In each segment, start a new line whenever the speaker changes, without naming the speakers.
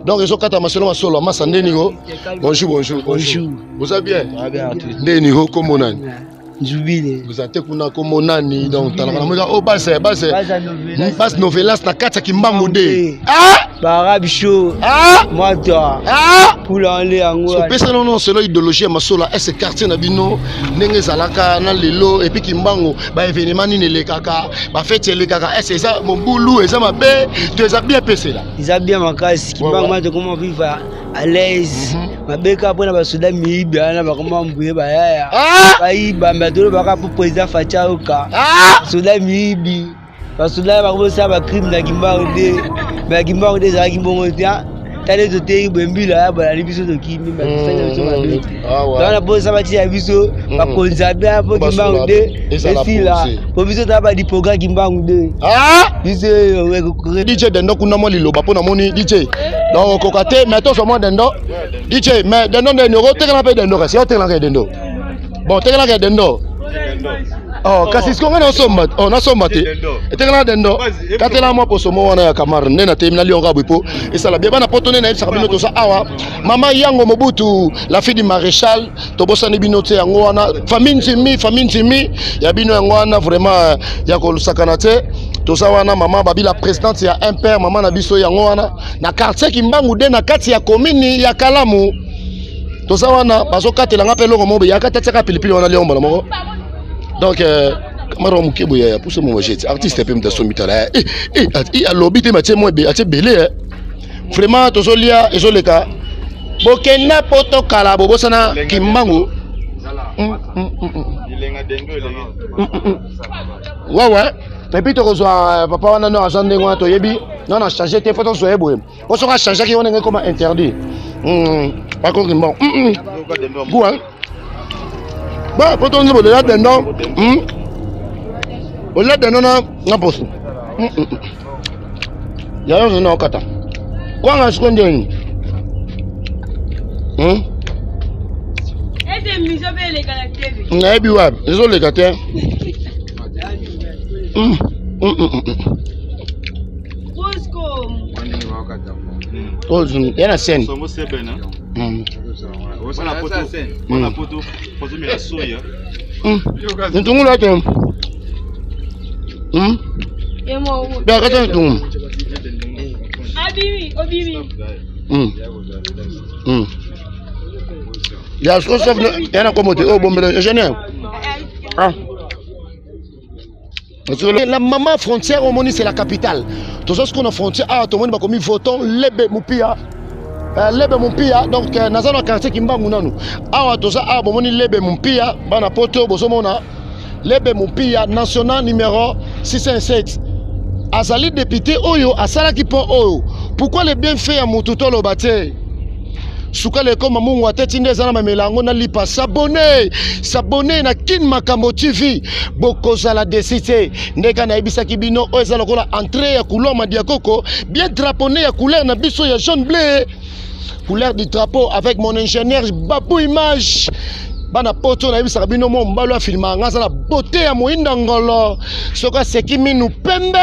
donc ils ont quatre masolo masolo massa ndenigo. Bonjour bonjour bonjour. Vous allez bien? Ndenigo comme on
Jubile.
Vous êtes kuna comme onani donc talaka oh base novelas na kata kimbangu de. Ah
Barabi show.
Ah
moi toi.
Ah
pour aller en
so pesa non selon idéologie masola est ce quartier na bino ndenge zalaka na lelo et puis kimbangu ba événement ni le kaka ba fête le kaka est ça mon boulou et ça ma bé tu es bien pesa là.
Ils a bien makasi kimbangu moi comment vivre à l'aise. Mabeka pona ba soda miibi ana ba comment mbuye ba yaya. Ba ba ndolo baka pour président Fachaoka. Soda miibi. Parce que là, on va crime na Kimbangu de, mais Kimbangu de ça Kimbongo tiens, t'as des hôtels Bembi là, bah les bisous de Kimi, mais c'est ça le truc. Dans la pause ça va tirer bisous, pas conserver pour Kimbangu de, et si là, pour bisous t'as pas dit programme Kimbangu de. Ah, bisous ouais.
DJ Dendo kuna mo lilo ba pona moni DJ. Donc kokate, mais toi seulement Dendo. DJ, mais Dendo de numéro, t'es là pas Dendo, c'est toi t'es là Dendo. Bon, t'es là Dendo. Oh, kasi sikonga na somba, oh na somba te. Etekala dendo. Katela mo posomo wana ya kamar nena te mina lionga bwipo. Esala bien bana potone na ibisa bino to sa awa. Mama yango Mobutu, la fille du maréchal, to bosani bino te yango wana. Famille ntimi, ya bino yango wana vraiment ya ko lusakana te. To sa wana mama babi la présidente ya impère mama na biso yango wana. Na quartier Kimbangu de na kati ya commune ya Kalamu. To sa wana bazo katela nga pelo mo be ya kataka pilipili wana liomba moko. Donc, Kamara Mukebo ya pousse mon jet. Artiste peut me donner son mitala. Alors bité mathieu moi be atie belé. Vraiment to solia et soleka. Bokena poto kala bobo sana Kimbangu. Ouais. Et puis tu reçois papa wana no agent ngwa to yebi. Non non changer tes photos so ebo. On sera changer qui on est comme interdit. Par contre bon. Bon hein. Bah, pour ton niveau de là, dedans, au là dedans, on a posé. Il y a un autre kata. Quoi, on a ce qu'on dit?
Est-ce que nous avons les caractères?
On a bien, ils ont les caractères. Oh, il y a la scène.
On a photo, photo mais la soya.
Nous tout là t'es.
Et moi.
Ben attends tout.
Obimi.
Il y a ce que ça il y en a comme oh bon mais ingénieur. Ah. La maman frontière au Moni c'est la capitale. Tout ce qu'on a frontière ah tout le monde va comme voton lebe mupia. Lebe Mumpia donc nazana quartier Kimbangu nanu awa toza a bomoni lebe Mumpia bana poto bosomona lebe Mumpia national numéro 607 azali député oyo asala ki pon oyo pourquoi les bienfaits ya mututo lo bate suka le koma mungu ateti ndeza na melango na lipa s'abonner na Kin Makambo TV bokoza la décité ndeka na ibisa kibino oyo ezala kola entrée ya Kuloma Diakoko bien draponné ya couleur na biso ya jaune bleu couleur du drapeau avec mon ingénieur Babou Image bana poto na ibisa bino mo mbalo filma ngasa la beauté ya moinda ngolo soka sekimi nu pembe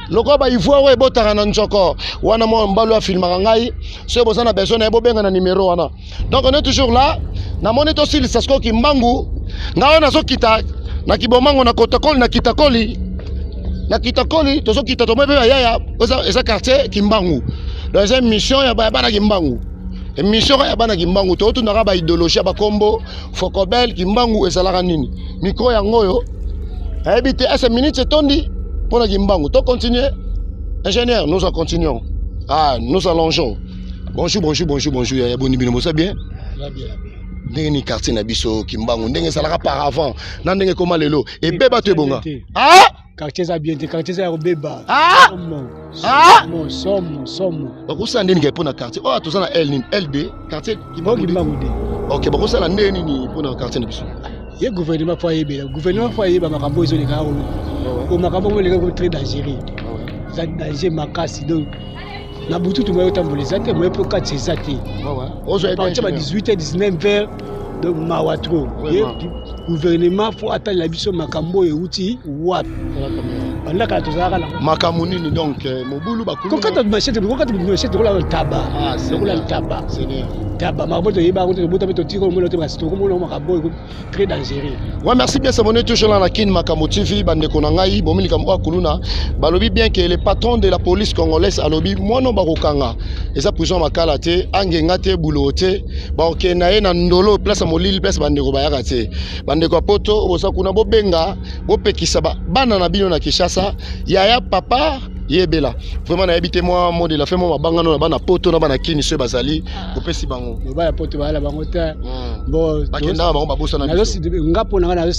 loko ba ivoire we botaka na njoko wana mo mbalo filma ngai so bozana besoin na bobenga na numéro wana donc on est toujours là na monito sil sasko Kimbangu ngao na so kita na kibomango na kotakoli na kitakoli to so kita to mebe yaya eza quartier Kimbangu deuxième mission ya bana Kimbangu mission ya bana Kimbangu to tu na ba idéologie ba kombo Fokobel Kimbangu ezalaka nini micro ya ngoyo habité à 5 minutes tondi pour la Kimbangu to continuer ingénieur nous en continuons nous allongeons bonjour ya boni bino ça bien ndenge ni quartier na biso Kimbangu ndenge salaka par avant na ndenge koma lelo et beba te bonga
quartier za bien quartier za beba somo
bakosa ndeni ke pona quartier to na LD quartier
Kimbangu de
OK bakosa na ndeni ni pona quartier na biso
ye gouvernement faut yeba makambo ezo leka o makambo mo leka ko très dangereux ça danger makasi donc na butu tu moyo tambola zate moyo po katse zate à partir de 18h 19h donc mawatro gouvernement faut attendre la biso makambo euti wapi
banda kala tozalaka na
Makamunini donc mobulu bakulu.
kokata machete kola taba kola taba taba maboto yeba ko boto beto tiko mo lote basito ko mo makaboy très dangereux.
Ouais, merci bien s'abonner toujours dans la Kin Makamo TV bande konangai bomili kamwa kuluna balobi bien que le patron de la police congolaise alobi mono bakokanga eza prison makala te angenga te bulote ba okenaye na ndolo place molili place bande ko bayaka te bande ko poto osa kuna bobenga bopekisa bana na bino na Kinshasa yaya papa yebela vraiment na habité moi mode la fait moi bangano na bana poto na bana kini se bazali kopesi bango
ba poto bala bango ta bon
bakenda bango babosa na
biso ngapo na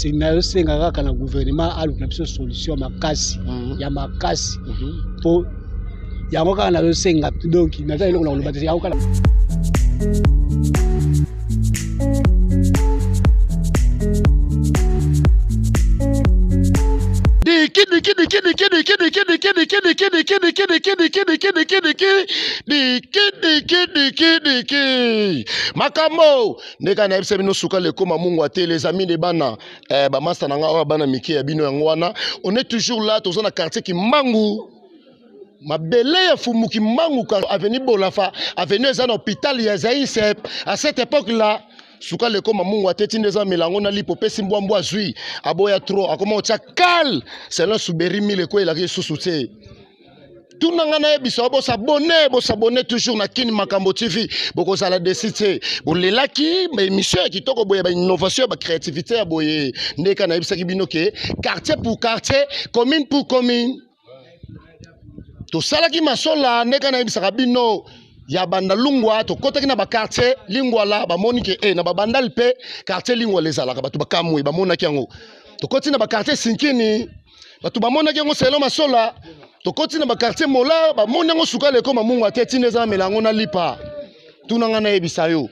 senga kaka na gouvernement alu na biso solution makasi ya makasi po yango kaka na senga donc na za eloko na loba te yango kala
Makamo ndeka na ebise bino suka le koma mungu ate les amis de bana ba master na nga bana mike ya bino yango wana on est toujours là tozo na quartier ki mangu mabele ya fumu ki mangu ka avenue Bolafa avenue za na hôpital ya Zaïsep à cette époque là suka le koma mungu ateti ndeza milango na lipo pesi mbwambwa zui aboya trop akoma ocha kal c'est là suberi mille ko ila ke susute tunanga na biso bo s'abonner toujours na Kin Makambo TV boko za la décide bolelaki ba émission kitoko boye ba innovation ba créativité ya boye ndeka na bisaki bino ke quartier pour quartier commune pour commune to salaki masola ndeka na bisaka bino ya banda lungwa to kotaki na ba quartier lingwa la ba monike na ba bandal pe quartier lingwa les alaka batu bakamwe ba monaki yango to koti na ba quartier sinkini batu ba monaki yango selo masola to koti na ba quartier mola ba monango suka le koma mungu ateti neza melango na lipa tunanga na ebisa yo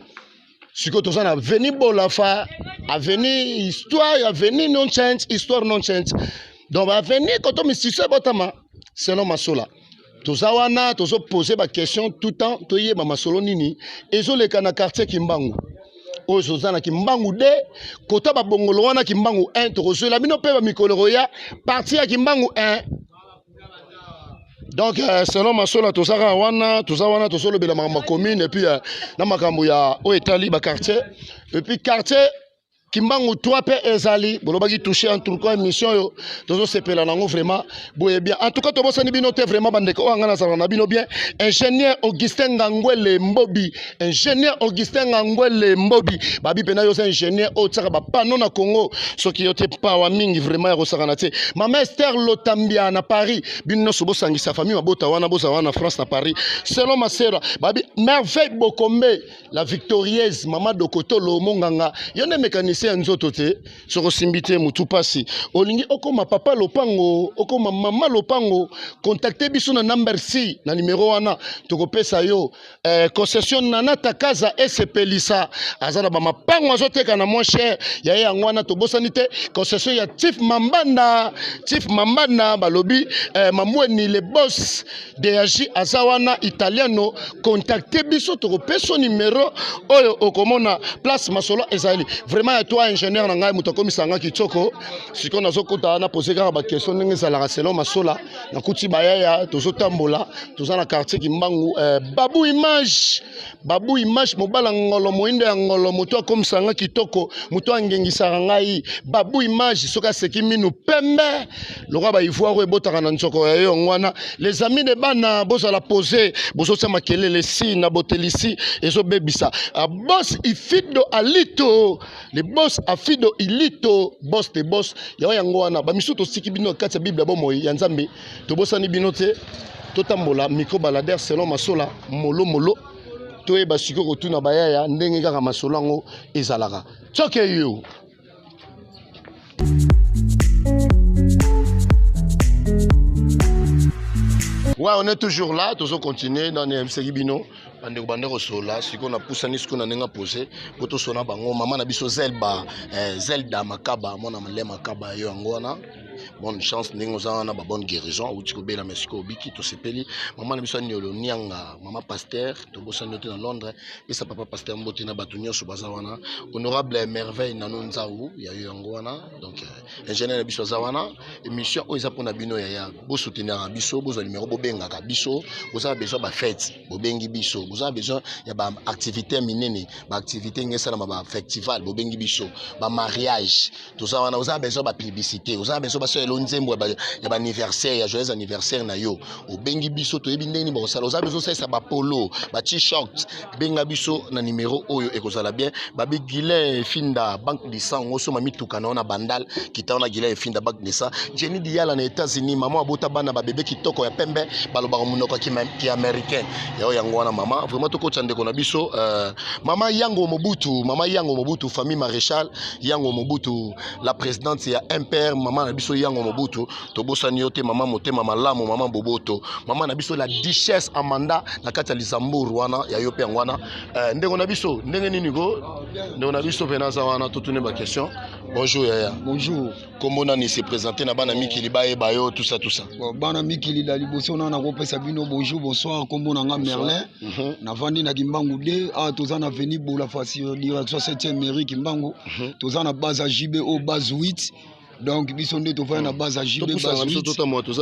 siko to sana avenue Bolafa avenue histoire avenue non change histoire non change donc avenue koto misise botama selo masola tozawana tozo poser ba question tout temps toye ba masolo nini ezo le kana quartier Kimbangu ozo zana Kimbangu de kota ba bongolo wana Kimbangu 1 tozo la bino pe ba mikolo ya parti ya Kimbangu 1 donc selon masola tozawana wana tozolo bela ma commune et puis na makambo ya o etali ba quartier et puis quartier Kimbangu 3 pe ezali bolobaki toucher en tout cas émission yo tozo sepela nango vraiment boye bien en tout cas to bosani bino te vraiment bandeko o ngana sala na bino bien ingénieur Augustin Ngangwele Mbobi babi pena yo ingénieur o tsaka ba pano na Congo soki yo te pawa mingi vraiment ya kosakana te mama Esther Lotambia na Paris bino so bosangi sa famille mabota wana bosa wana France na Paris selon ma sœur babi merveille Bokombe la victorieuse mama Dokoto lo monganga yone mécanicien nzoto te soko simbite mutu pasi olingi okoma papa lopango okoma mama lopango contacter biso na number C na numéro wana tokopesa yo concession nana takaza esepelisa azana ba mapango azoteka na moins cher ya yango wana tobosani te concession ya Chief Mambanda balobi mamweni le boss DAG azawana italiano contacter biso tokopesa numéro oyo okomona place masolo ezali vraiment toi ingénieur na ngai muto komisanga kitoko siko nazokota na poser kaka ba question ndenge ezalaka selon masola na kuti bayaya tozotambola tozana quartier Kimbangu babu image mobala ngolo moindo ya ngolo muto komisanga kitoko muto angengisaka ngai babu image soka seki minu pembe lokwa ba ivoire ebotaka na nzoko ya yo ngwana les amis de bana boza la poser bozo sema kelele si na botelisi ezo bebisa boss ifido alito le boss afido ilito boss de boss ya yango wana ba misuto siki bino kati Bible bomoyi ya Nzambe to bosani bino te totambola micro balader selon masola molo to e basiko kotuna bayaya ndenge kaka masolango ezalaka tsoke yo. Ouais, on est toujours là, toujours continuer dans les MC Bino. Bandeko sola, si on a poussé ni ce qu'on a n'enga posé, poto sona bango, maman na biso Zelda makaba, mon amale makaba yo angona. bonne chance ndenge za na ba bonne guérison ou tiko bela mesiko biki to sepeli maman na biso nyolo nianga maman pasteur to bossa noté dans Londres et sa papa pasteur mbote na batunya so bazawana honorable merveille nanu nzaou ya yango wana donc ingénieur na biso zawana émission o eza pona bino ya bo soutenir biso bo numéro bo benga ka biso bo za besoin ba fête bo bengi biso bo za besoin ya ba activité minene ba activité ngesa na ba festival bo bengi biso ba mariage tout ça wana oza besoin ba publicité oza besoin ba so elonzembo ya ba anniversaire ya joyeux anniversaire na yo o bengi biso to yebi ndeni bo sala oza besoin ça ba polo ba t-shirt benga biso na numéro oyo ekozala bien ba bigile finda banque de sang oso mami tukana na bandal kitana gile finda banque de sang jeni diala na États-Unis maman abota bana ba bébé kitoko ya pembe baloba munoko ki américain ya yango wana mama vraiment to ko tsande ko na biso mama yango Mobutu famille maréchal yango Mobutu la présidente ya impère maman na biso yango Mobutu to bosani yote mama motema malamu mama boboto mama na biso la duchesse Amanda na kati ya Lisamburu wana ya yope ngwana ndenge na biso ndenge nini go ndenge na biso penaza wana to tune ba question bonjour yaya
bonjour
comment on se présenter na bana mikili ba yo tout ça
bon bana mikili la liboso na ko pesa bino bonjour bonsoir comment on nga Merlin na vandi na Kimbangu de a toza na veni bola fasi direction 7e mairie Kimbangu toza na base à JB au base 8 donc biso nde tofaya na base à JB base 8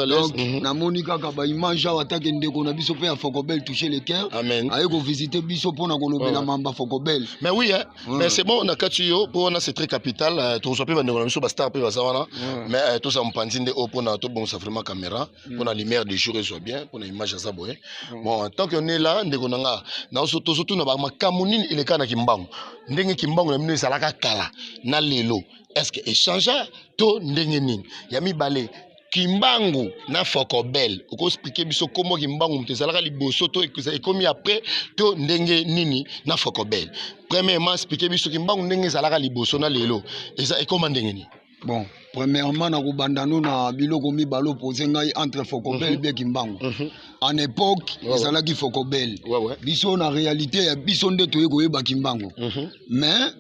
donc na monika ka ba image awa take ndeko na biso pe ya Fokobel toucher le cœur aye ko visiter biso pona ko lobela mamba Fokobel
mais oui hein mais c'est bon na katuyo pona c'est très capital to sope ba ndeko na biso ba star pe ba zawana mais to sa mpanzi nde o pona to bon ça vraiment caméra pona lumière du jour soit bien pona image za boye bon tant que on est là ndeko nanga na so to na ba makamuni ile kana Kimbangu ndenge Kimbangu na mino ezalaka kala na lelo est-ce que échangeur to ndenge nini ya mibale Kimbangu na Fokobel uko expliquer biso comment Kimbangu mtezalaka liboso to ekomi après to ndenge nini na Fokobel premièrement expliquer biso Kimbangu ndenge ezalaka liboso na lelo eza ekoma ndenge nini.
Bon, premièrement, na kubandano na biloko mibalo posé ngai entre Fokobel et Kimbangu. En époque, ezalaki Fokobel. Biso na réalité ya biso nde toye koyeba Kimbangu. Mais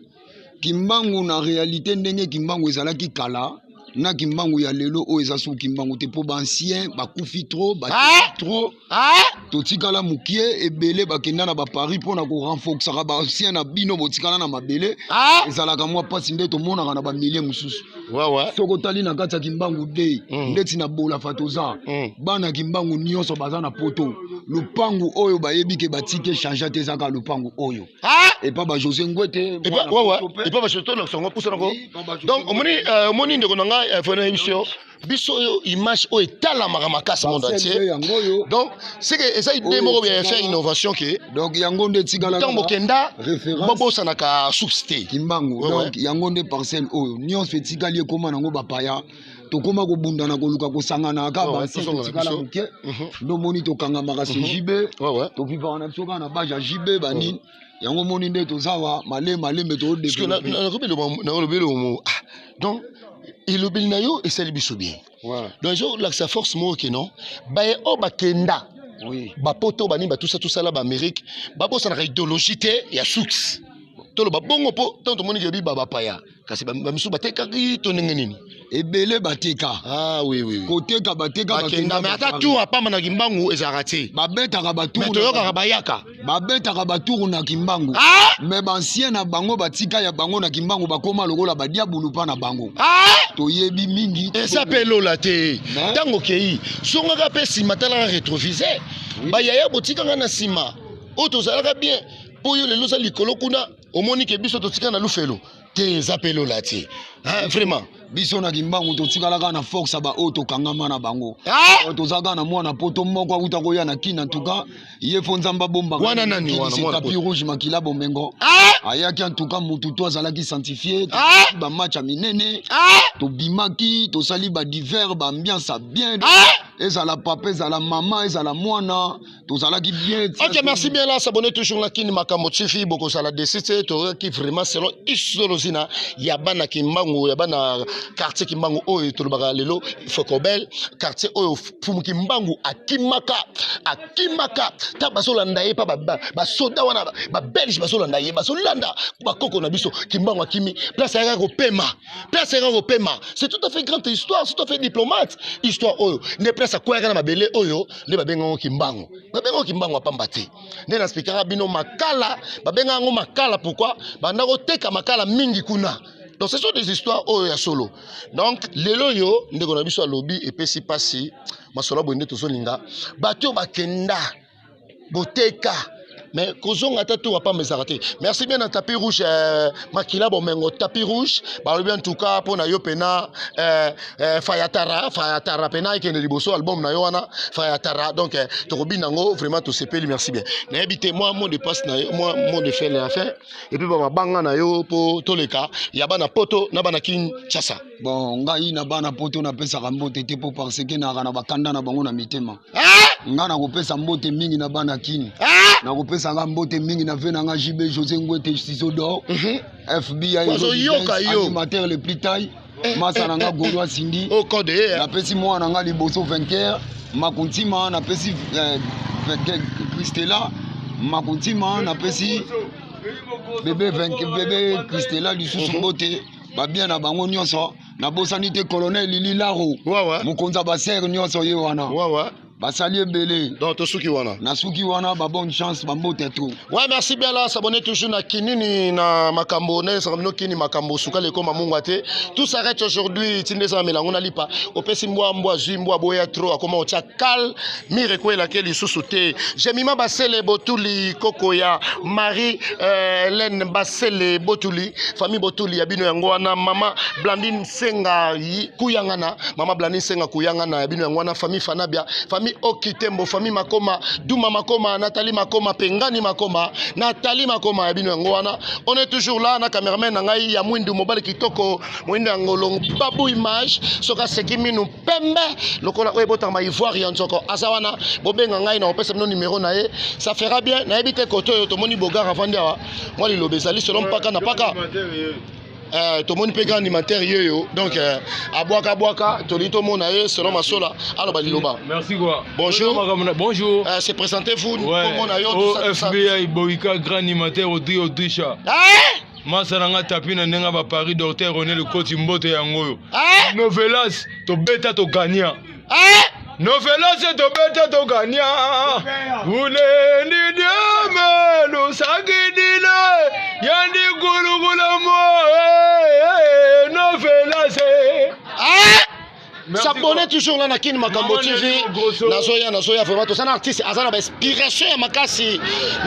Kimbangu na réalité ndenge Kimbangu ezalaki kala na Kimbangu ya lelo o ezasu Kimbangu te po ba ancien ba kufi trop ba trop to tikala mukie ebele bakenda na ba Paris pona ko renforcer ba ancien na bino botikala na mabele ezalaka mwa pasi nde to mona na ba milliers mususu soko tali na kati ya Kimbangu de ndeti na bola fatoza bana Kimbangu nyonso baza na poto lupangu oyo bayebi ke batike changer te zaka lupangu oyo et pas ba José Ngwete
et pas ba Choto na songo pousa nako donc omoni ndeko nanga fona émission biso image o etala makasi monde entier donc c'est que ça idée moko bien faire innovation que
donc yango nde tigala
tant bokenda bobo sanaka substé
Kimbangu donc yango nde parcelle oyo nyonso etikali ekoma nango bapaya tokoma kobunda na koluka kosangana ka ba tigala muke ndo moni tokanga makasi jibe to vivre na soka na baja jibe banini yango moni nde tozawa malembe to de
donc il obéit na yo et c'est biso bien donc jo la sa force mo que non ba o bakenda ba poto bani ba tout ça là ba Amérique ba bossa na idéologie te ya soux to lo ba bongo po tant moni ke bi ba paya kasi ba misu bateka ki to ndenge nini
ebele bateka
oui
koteka bateka
bakenda mais ata tout apa na Kimbangu ezarati
babetaka baturu
mais to yoka bayaka
babetaka baturu na Kimbangu mais bancien na bango batika ya bango na Kimbangu bakoma lokola badiabulu pa na bango toyebi mingi
esa pelo la te tango kei songa pe sima tala rétroviseur ba yaya botika na sima o to zalaka bien po yo lelo za likolo kuna omoni ke biso to tika na lufelo te esa pelo la te vraiment
biso na Kimbangu to tikalaka na force ba auto kangama na bango to zaka na mwana poto moko akuta koya na kina tuka ye fonzamba bomba
wana nani wana
mwana tapis rouge makila bomengo ayaki en tout cas mutu to azalaki sanctifié ba match minene to bimaki to sali ba divers ba ambiance bien ezala papa ezala mama ezala mwana tozalaki bien.
Ok, merci bien là, s'abonner toujours là kini makambo tifi boko sala desite to qui vraiment selon isolozina yabana kimbangu yabana quartier kimbangu oyo to lobaka lelo Fokobel quartier oyo fumu kimbangu akimaka ta basolanda ye pa ba soda wana ba belge basolanda ye basolanda ba koko na biso kimbangu akimi place ya kopema c'est tout à fait grande histoire, c'est tout à fait diplomate histoire oyo ne place kwa kana mabele oyo le babenga kimbangu apamba te nde na spikara bino makala babenga ngo makala pourquoi banda koteka makala mingi kuna. Donc ce sont des histoires oyo ya solo. Donc lelo yo ndeko na biso alobi epesi pasi masolo bonde tozolinga bato bakenda boteka mais kozonga tatu wa pas mesarate. Merci bien na tapis rouge makila bomengo tapis rouge ba bien en tout cas pona yo pena fayatara pena ikene liboso album na yo wana fayatara donc to robinango vraiment to sepeli merci bien. Na habité moi mon de passe na yo moi mon de faire la fin et puis ba banga na yo po toleka ya bana poto na bana kin chasa.
Bon ngai na bana poto na pesa kambote te po parce que na kana bakanda na bango na mitema. Nga na kopesa mbote mingi na bana kini. Na kopesa nga mbote mingi na vena nga JB José Ngwete Sisodo. FBI animateur le plus taille. Masa na nga Gaulois Sindi.
Au code
na pesi moi na nga liboso vainqueur. Makuntima na pesi Christella. Makuntima na pesi bébé Christella lisusu mbote. Ba bien na bango nyonso. Na bosani te colonel Lili Laro. Mukonza ba ser nyonso ye wana. Basali Belé.
Donc Tosuki wana.
Na Suki wana ba bonne chance ba mbote tout.
Ouais, merci bien là, s'abonner toujours na kinini na makambo ne samno kini makambo suka le koma mungwate. Tout s'arrête aujourd'hui, tinde sa melango na lipa. Opesi mbwa zimbo boya trop akoma otia kal mi rekwe laquelle isusuté. Jemima Basele Botuli Kokoya, Marie Hélène Basele Botuli, famille Botuli yabino yango wana mama Blandine Senga Kuyangana, mama Blandine Senga Kuyangana yabino yango wana famille Fanabia, famille Okitembo, famille Makoma, Douma Makoma, Nathalie Makoma, Pengani Makoma, Nathalie Makoma, Yabino. On est toujours là, na cameraman nangai ya mwindu mobile kitoko, mwindu ngolong babu image, soka sekimi nu pembe, lokola webota ma ivoire yanzoko. Azawana, bobenga ngai na opesa no numéro na ye, ça fera bien. Na ebite koto to moni bogar avant dia. Moi li lobezali selon paka na paka. Tout le monde peut gagner alimentaire yo donc aboaka tolito mona ye selon masola alors baliloba.
Merci quoi.
Bonjour. C'est présentez-vous comment na yo
FBI Boika grand animateur Odrisha. Masaranga tapina nenga ba Paris docteur René le coach mbote yango. Novelas to beta to gagner. Novelas to beta to gagner. Ule ni diame lo sagidile yandi gulugula mo.
S'abonner toujours là na kin makambo TV nazoya vraiment ça un artiste azana ba inspiration ya makasi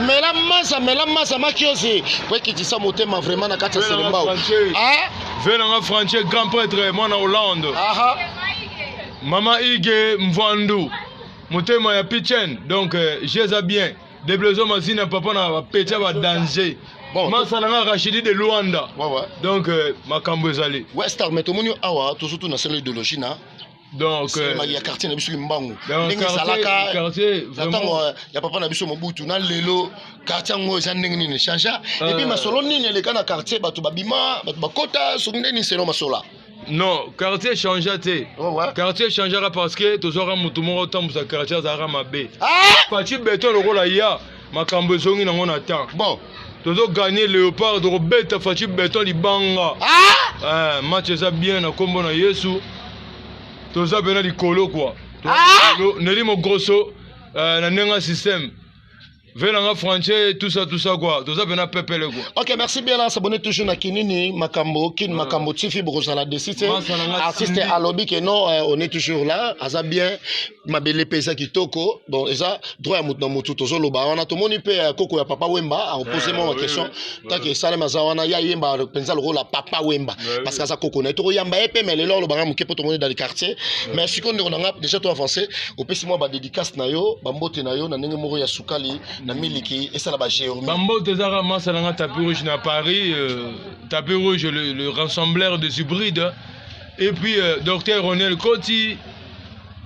mela masa makiosi kwa kitisa motema vraiment na kati selemba
venanga Français grand prêtre moi na Hollande mama Ige Mvandu motema ya Pichen donc j'ai bien des besoins masina papa na petia ba danger. Bon, Masananga Rachidi de Luanda. Donc, Makambo Zali.
Westar, mais tout le monde a tout na seule idéologie na.
Donc,
il y a quartier na biso Mbangu.
Quartier,
vraiment. Il y a papa na biso Mobutu na lelo quartier ngo za ndenge ni chanja. Et puis masolo nini le kana quartier batu babima, batu bakota, songende ni selon masola.
Non, quartier changea te. Quartier changera parce que tozora mutu moko tambu sa quartier za Ramabe. Pati beton le rôle ya Makambo zongi na ngona temps. Bon. Toujours gagner Léopard de Robert Fachi Beton Libanga. Match ça bien à combo na Yesu. Toujours bien à Colo quoi. Nelly mon grosso na nenga système. Venanga français tout ça quoi. Toujours bien à Pepe le quoi.
OK, merci bien là, s'abonner toujours na Kinini Makambo, Kin Makambo Tifi Brosala décide. Artiste à lobby que non, on est toujours là, aza bien ma belle pesa kitoko. Bon, ça droit à mutu na mutu toujours loba. On a tout monde peut koko ya papa Wemba a posé moi ma question. Tant que ça les mazawana ya yemba pensa le rôle à papa Wemba parce que ça koko na to yamba epé mais le lor le banga muke pour tout le monde dans le quartier. Mais si qu'on on a déjà tout avancé, au pesi moi ba dédicace na yo, ba mbote na yo na ndenge moko ya sukali. Et ça là-bas,
Bambo Tezara Masalanga tapis rouge à Paris, tapis rouge le rassembleur des hybrides. Et puis docteur Ronel Koti,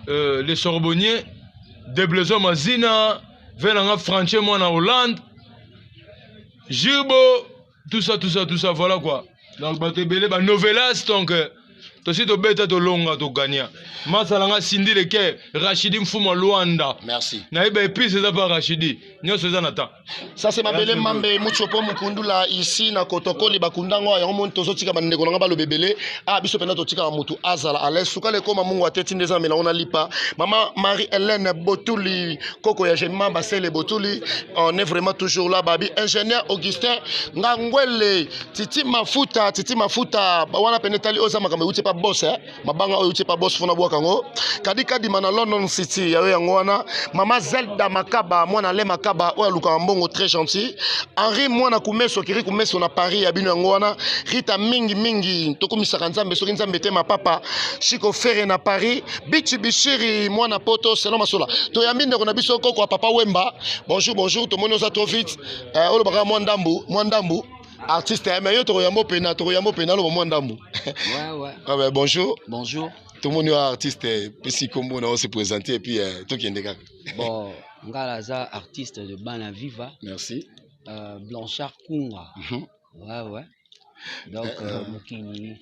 les Sorbonniers, Deblaison Mazina, Venanga Franché, moi en Hollande, Jirbo, tout ça, voilà quoi. Donc, Novelas, donc, tu to beta to longa to gagner. Masalanga Sindi le ke Rachidi Mfuma Luanda.
Merci.
Na iba épice ça pas Rachidi. Nyo seza nata.
Ça c'est ma belle mambe muchopo mukundula ici na kotokoli bakundango ya mon tozo tika bandeko nga balo bebele. Ah biso pena to tika mutu azala ale suka le koma mungu ateti ndeza mela ona lipa. Maman Marie-Hélène Botuli Koko ya Gemma Basele Botuli, on est vraiment toujours là babi. Ingénieur Augustin Ngangwele Titi Mafuta wana penetali ozama kama uti pa boss mabanga oyo uti pa boss fona bwa kango kadika di mana London City ya yango wana mama Zelda Makaba mwana le Makaba oyo luka mbongo très gentil Henri mwana kumeso kiri kumeso na Paris ya bino yango wana Rita mingi tokumisaka nzambe soki nzambe te mapapa Chico Ferre na Paris Bichi Bishiri mwana poto selon masola to ya minde kona biso koko papa Wemba bonjour to mono za trop vite olo baka mwandambu artiste mais yo to yambo pena lo mwandambu ouais bonjour tout le monde est artiste puis comme on se présenter et puis tout qui est
bon ngala za artiste de Bana Viva
merci
Blanchard Kunga ouais donc mukini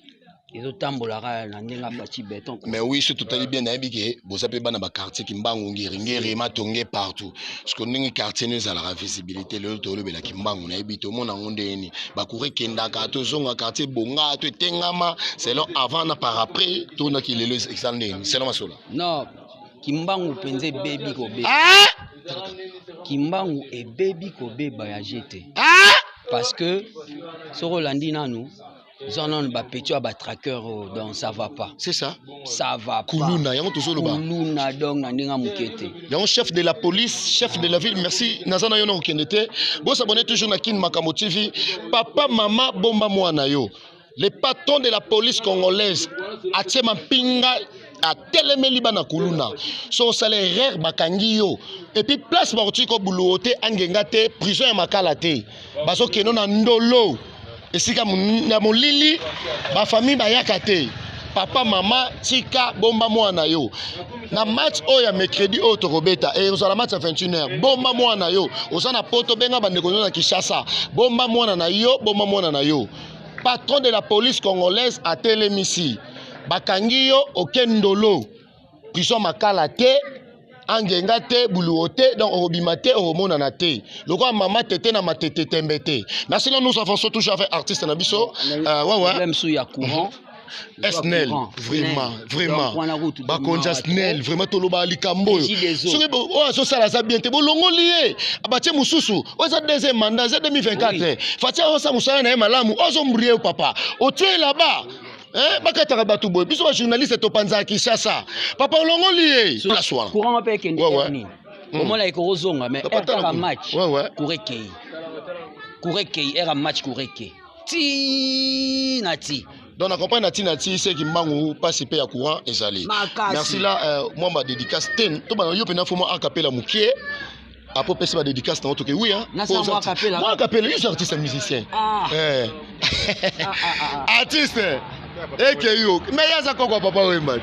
ils ont tambolera na ndenga fachi béton
mais oui c'est totalement bien nabiké boza pe bana ba quartier kimbangu ngiri matonge partout parce que ndenge quartier nous a la visibilité le tolo bela kimbangu na ebito mona ngondeni ba courir kendaka to zonga quartier bonga to tengama c'est là avant na par après to na ki lelo exandeni c'est là masola
non kimbangu penze baby ko be kimbangu et baby ko be ba ya jete parce que so rolandi nanu Zonon ba petit ba tracker donc ça va pas.
C'est ça.
Ça va pas.
Kuluna yango tozolo ba.
Kuluna donc na ndinga mukete.
Yango chef de la police, chef de la ville, merci nazana yo na okendete. Bo s'abonner toujours na Kin Makambo TV. Papa mama bomba mwana yo. Le patron de la police congolaise Atsema Pinga a telemeli bana kuluna. So salaire bakangi yo. Et puis place ba ko buluote angenga te prison ya makala te. Baso keno na ndolo. Et si na molili ba famille ba yakate papa mama tika bomba mwana yo na match oya mercredi o tokobeta et on a match à 21h bomba mwana yo osana poto benga bandeko na Kinshasa bomba mwana na yo patron de la police congolaise a telemisi bakangi yo okendolo prison makala te angenga te buluote donc obimate omona te loko mama tete na matete tembete merci nous avançons toujours avec artiste na biso ouais
même sous ya courant
Snell vraiment bakonja Snell vraiment toloba likambo soki o so sala za bien te bolongo lié abatie mususu o za deuxième mandat za 2024 fatia o sa musala na malamu o zo mbrie papa o tie là-bas bakataka bato boy biso ba journaliste to panza Kinshasa papa olongo lié la soir
courant pe kende ni omona iko zonga mais era match kurekei era match kurekei ti nati
donc on comprend nati c'est qui mangu passe pe ya courant ezali merci là moi ma dédicace ten to ba yo pena fomo acapella mukie après pesi ba dédicace na otoke oui hein moi acapella je suis artiste musicien artiste yo mais yaza koko papa Wemba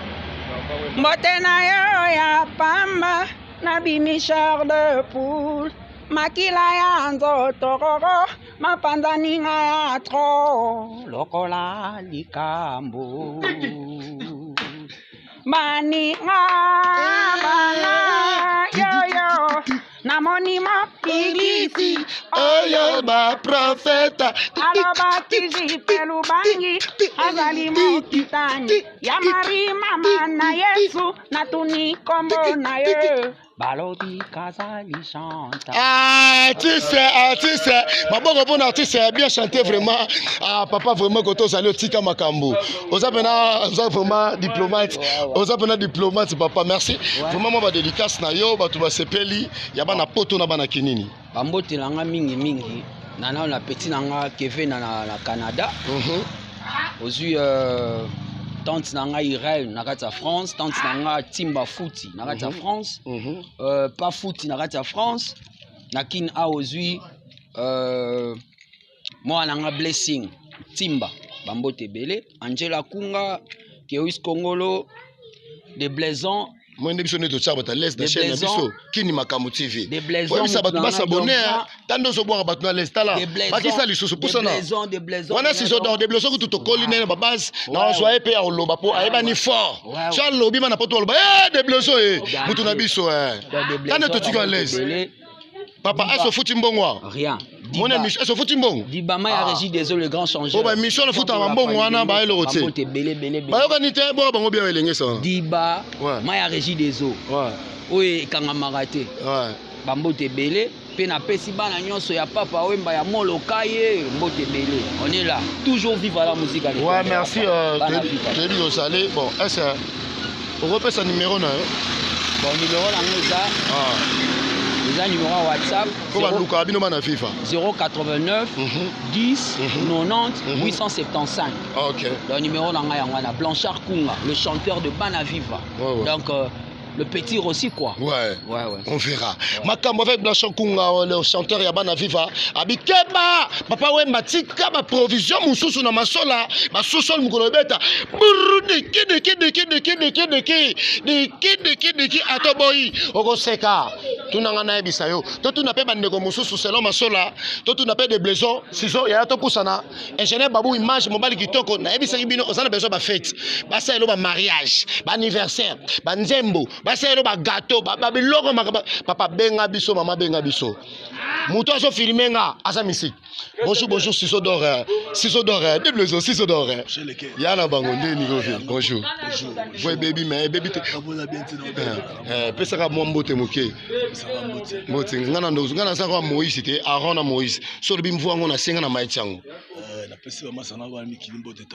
mbotena yo ya pamba na bimichard de poule makila ya nzotokoko mapanzaninga ya tro lokola likambo maninga bana yo namoni mapilisi
oyo ba profeta
alobatizi pelubangi azali mokitani ya mari mama na Yesu natuni kombo na ye balodi kazali chante
artiste maboko bon artiste bien chanté vraiment papa vraiment koto zali tika makambo oza vraiment diplomate papa merci vraiment moi ba dédicace na yo batu ba sepeli ya bana poto na bana kinini
bambotelanga mingi nana na petit nanga Kevin na Canada ozui tante nanga Irel na kati ya France tante nanga Timba Fouti na kati ya France pas Fouti na kati ya France na kin a ozui moi nanga Blessing Timba bambote belé Angela Kunga Keus Kongolo de Blaison
Moi ne biso ne to chaba ta laisse de chaîne biso kini makambo TV.
Des blaisons.
Ça ba ba s'abonner tando so boire ba laisse ta là. Ba ki ça li soso pour ça na.
Des blaisons.
Wana si so dans des blaisons que tout colline ba base na so ay pe ya loba po ay ba ni fort. Ça lobi mana poto loba des blaisons mutu na biso tando to tika laisse. Papa est-ce foot mbongo?
Rien.
Mon ami, est-ce foot mbongo?
Dibama ya régie des eaux le grand changeur.
Oh bah mission le foot en mbongo wana ba le roté. Ba yo kanité bo bango bien elenge ça.
Diba ma ya régie des eaux. Ouais. Oui kanga maraté. Ouais. Bambote belé pe na pesi bana nyonso ya papa wemba ya moloka ye mbote belé. On est là, toujours vivre la musique à l'école.
Ouais, merci Teddy Osalé. Bon, est-ce on repère son numéro là?
Bon numéro là nous ça. Les numéro WhatsApp 089 10 90 875.
OK.
Le numéro là Blanchard Kunga, le chanteur de Banaviva. Donc le petit aussi quoi.
Ouais. On verra. Makambo avec Blanchard Kunga, le chanteur ya Banaviva, abikeba papa we matika ba provision mususu na masola, ba sosol mukolo beta. Diki atoboyi okoseka. Tunanga na ebisa yo. To tuna pe bandeko mususu selon masola, to tuna pe de blaisons, siso ya to kusana. Ingénieur babu image mobile kitoko na ebisa bino osana besoin ba fête. Ba selo ba mariage, ba anniversaire, ba nzembo. Baselo ba gâteau ba biloko papa benga biso mama benga biso muto aso filmenga asa musique bonjour Siso d'or des blaisons Siso d'or yana bango ndeni go fi bonjour voi baby mais baby te pesa ka mbote moke mbote ngana ndo ngana sa kwa Moïse te arona Moïse so bi mvu ngo na senga na maichango
la pesi ba masana ba mikili mbote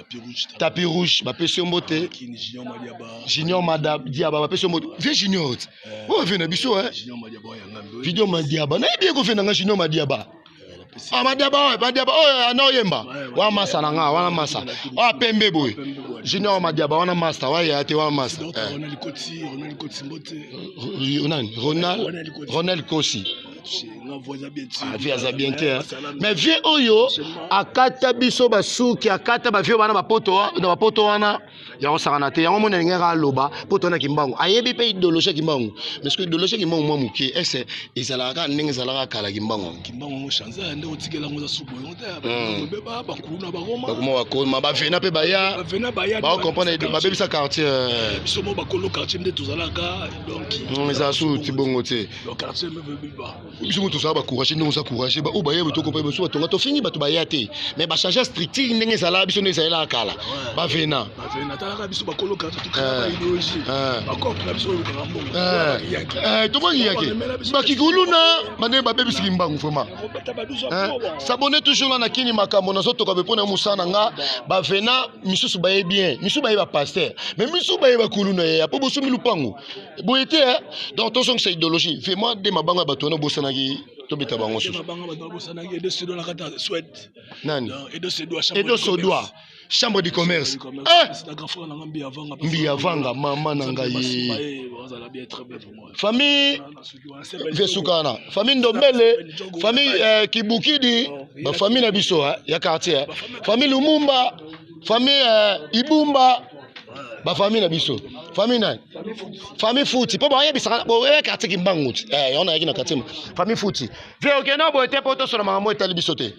tapis rouge ba pesi mbote Junior Madiaba ba pesi mbote vie Junior o vena biso Junior Madiaba na bien ko vena nga Junior Madiaba Madiaba oh ana yemba wa masa na nga wana masa o pembe boy Junior Madiaba wana masa wa ya te wa masa Ronald Kosi mais vieux oyo akata biso basuki akata ba vieux bana bapoto wana ya osana te yango mona ngera loba poto na kimbangu ayebi pe idologie kimbangu parce que idologie kimbangu mwa muke ese ezalaka ndenge ezalaka kala kimbangu
mo chanza nde otikela ngoza subo yonta ba bakuna ba Roma
ba kuma wakoma ba vena pe baya ba comprendre ba bebisa quartier
biso mo bakolo quartier nde tozalaka donc
eza su tibongo te
le quartier me veut pas
biso mo tosala ba courage ndenge osa courage ba obaye to comprendre biso batonga to fini bato bayate mais ba changer strict ndenge ezala biso ndenge ezala kala ba vena
talaka biso bakolo quartier tukala ba idéologie bakopla biso le karambo
to bangi yake bakiguluna mane ba bebisi kimbangu vraiment s'abonner toujours là na kini makambo na soto ka bepona musana nga ba vena misusu baye bien misusu baye ba pasteur mais misusu baye ba kuluna ya po bosu milupango boyete donc to son c'est idéologie vraiment de mabanga batona bosana ki to beta bango so
mabanga batona bosana ki de sedo na kata Suède
nani
Edo Sodoa
chambre du commerce mbi avanga mama na ngai famille Vesukana famille Ndombele famille Kibukidi ba famille na biso ya quartier famille Lumumba famille Ibumba ba famille na biso famille na famille Futi po ba yebisa bo quartier Kimbangu on a yaki na quartier famille Futi vie okena bo ete poto sur maman etali biso te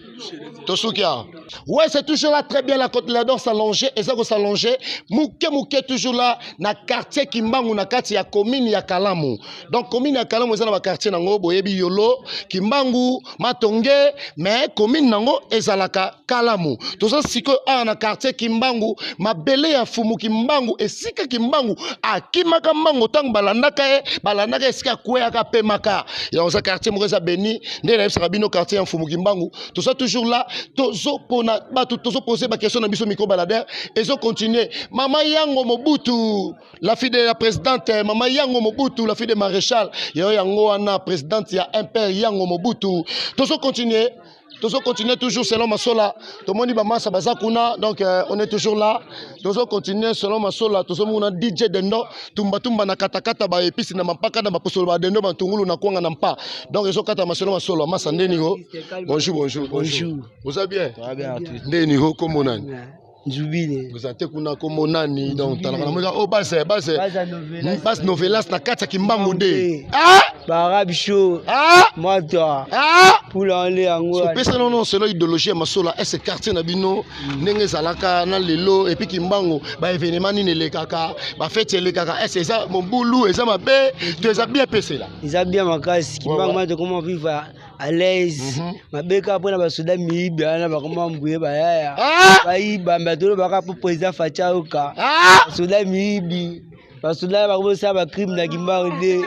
to sukia ouais c'est toujours là très bien la côte la danse s'allonger et ça ko s'allonger muke toujours là na quartier Kimbangu na kati ya commune ya Kalamu donc commune ya Kalamu eza na ba quartier nango boyebi Yolo Kimbangu Matonge mais commune nango ezalaka Kalamu to ça siko na quartier Kimbangu mabele ya fumu Kimbangu esika Kimbangu akimaka mbango tang balandaka esika kweyaka pemaka ya on sa quartier mokeza beni ndé na saka bino quartier ya fumu Kimbangu to ça toujours là tozo pona bato tozo poser ba question na biso micro balader et zo continuer mama Yango Mobutu la fille de la présidente mama Yango Mobutu la fille de maréchal yo yango wana présidente ya impère Yango Mobutu tozo continuer toujours selon Masola. Tout le monde dit Bazakuna, donc on est toujours là. Toujours continuer selon Masola. Tout le monde DJ Dendo. Tumba na katakata ba épice na mapaka na baposolo ba Dendo bantungulu na kwanga na mpa. Donc ils ont kata selon Masola. Masande nigo. Bonjour. Vous allez bien?
Ça va bien.
Ndenigo comme on a.
Nzubile.
Vous êtes kuna comme nani donc talaka na oh base novelas na kati ya kimbangu de. Ah
Barabi show.
Ah
moi toi.
Ah
pour aller yango.
So pesa non selon idéologie masola est quartier na bino ndenge zalaka na lelo et puis kimbangu ba événement ni le kaka ba fête le kaka est ça mon boulot et ça ma bé tu es bien pesé là.
Ils a bien makasi kimbangu moi comment vivre à l'aise. Mabeka pona ba soda miibi ana ba koma mbuye ba yaya. Ba mbatolo ba ka pour président Fachaoka. Soda miibi. Ba soda ba ko sa ba crime na kimbangu de.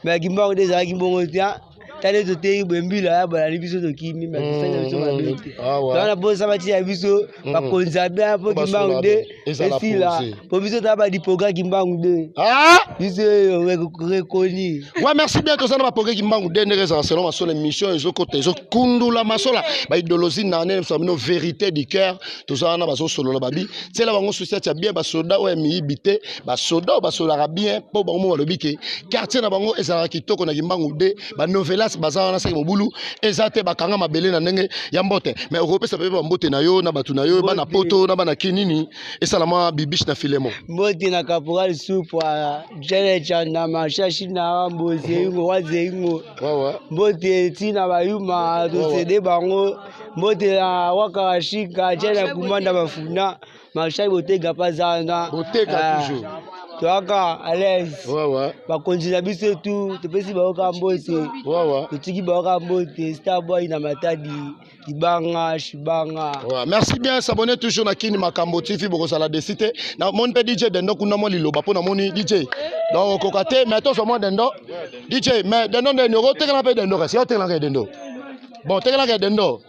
Mais kimbangu de za kimbongo tia. Tale to te bembila ya ba ni biso to kimi ma bisanya biso ma bete. Dans la bosse ça va ti ya biso ba konza bien pour kimbangu de. Et si là pour biso ta ba dipoga kimbangu de. Biso reconnu.
Ouais merci bien to ça na ba poga kimbangu de ne raison selon ma son émission et zo côté zo kundula masola ba idéologie na ne so no vérité du cœur to ça na ba so solo la babi. C'est là bango société bien ba soda o mi ibité ba soda ba sola bien pour bango mo lobiki quartier na bango ezala kitoko na kimbangu de ba novela baza na seki mobulu ezate bakanga mabele na ndenge ya mbote mais okopesa pe mbote na yo na batu na yo bana poto na bana kinini esalama bibish na filemo
mbote na caporal soupe jele chana mashashi na mboze ngo waze ngo mbote tina bayuma to cede bango mbote na wakashika jele kumanda bafuna mashashi botega pazana
botega toujours
toaka à l'aise ba konjina biso tout te pesi ba okambote utiki ba okambote starboy na matadi ibanga shibanga
merci bien s'abonner toujours na Kini Makambo TV boko sala de cité na mon pe DJ Dendo kuna mo liloba pona moni DJ donc kokate mais to so mo Dendo DJ mais Dendo de no te kana pe Dendo kasi o te kana Dendo bon te kana Dendo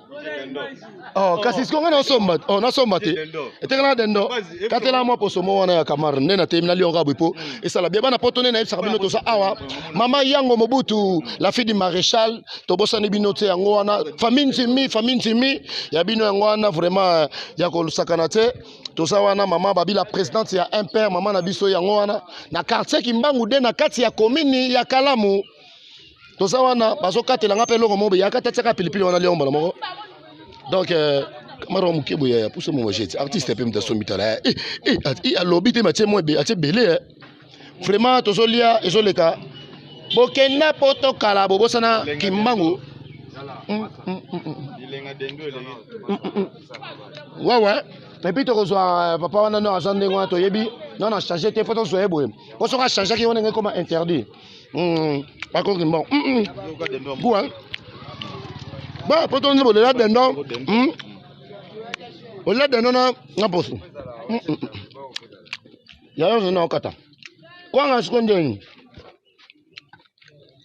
oh kasi sikonga na somba oh na somba te etekana Dendo katela mo poso mo wana ya kamar nena terminal lionga bwipo et ça la bien bana potone na ebisa bino to sa awa mama yango Mobutu la fille du maréchal to bosani bino te yango wana famille ntimi ya bino yango wana vraiment ya ko lusakana te to sa wana mama babi la présidente ya impère mama na biso yango wana na quartier Kimbangu de na kati ya commune ya Kalamu to sa wana bazo katela ngape longo mo ya kataka pilipili wana liomba na moko. Donc, Kamaro Mukibu ya pousse mon jet. Artiste peut me de somitala. A lobby te match moi be belé. Vraiment to solia et soleka. Bokena poto kala bobosana Kimbangu. Ouais. Et puis tu reçois papa wana no azande ngwa to yebi. Non non changer tes photos so yebo. Ko so ka changer ki wona comme interdit. Pas contre bon. Bon. Bah, peut-on dire que Dendo, on l'a Dendo na poso. Ya yo na okata. Kwa nga sikonde ni.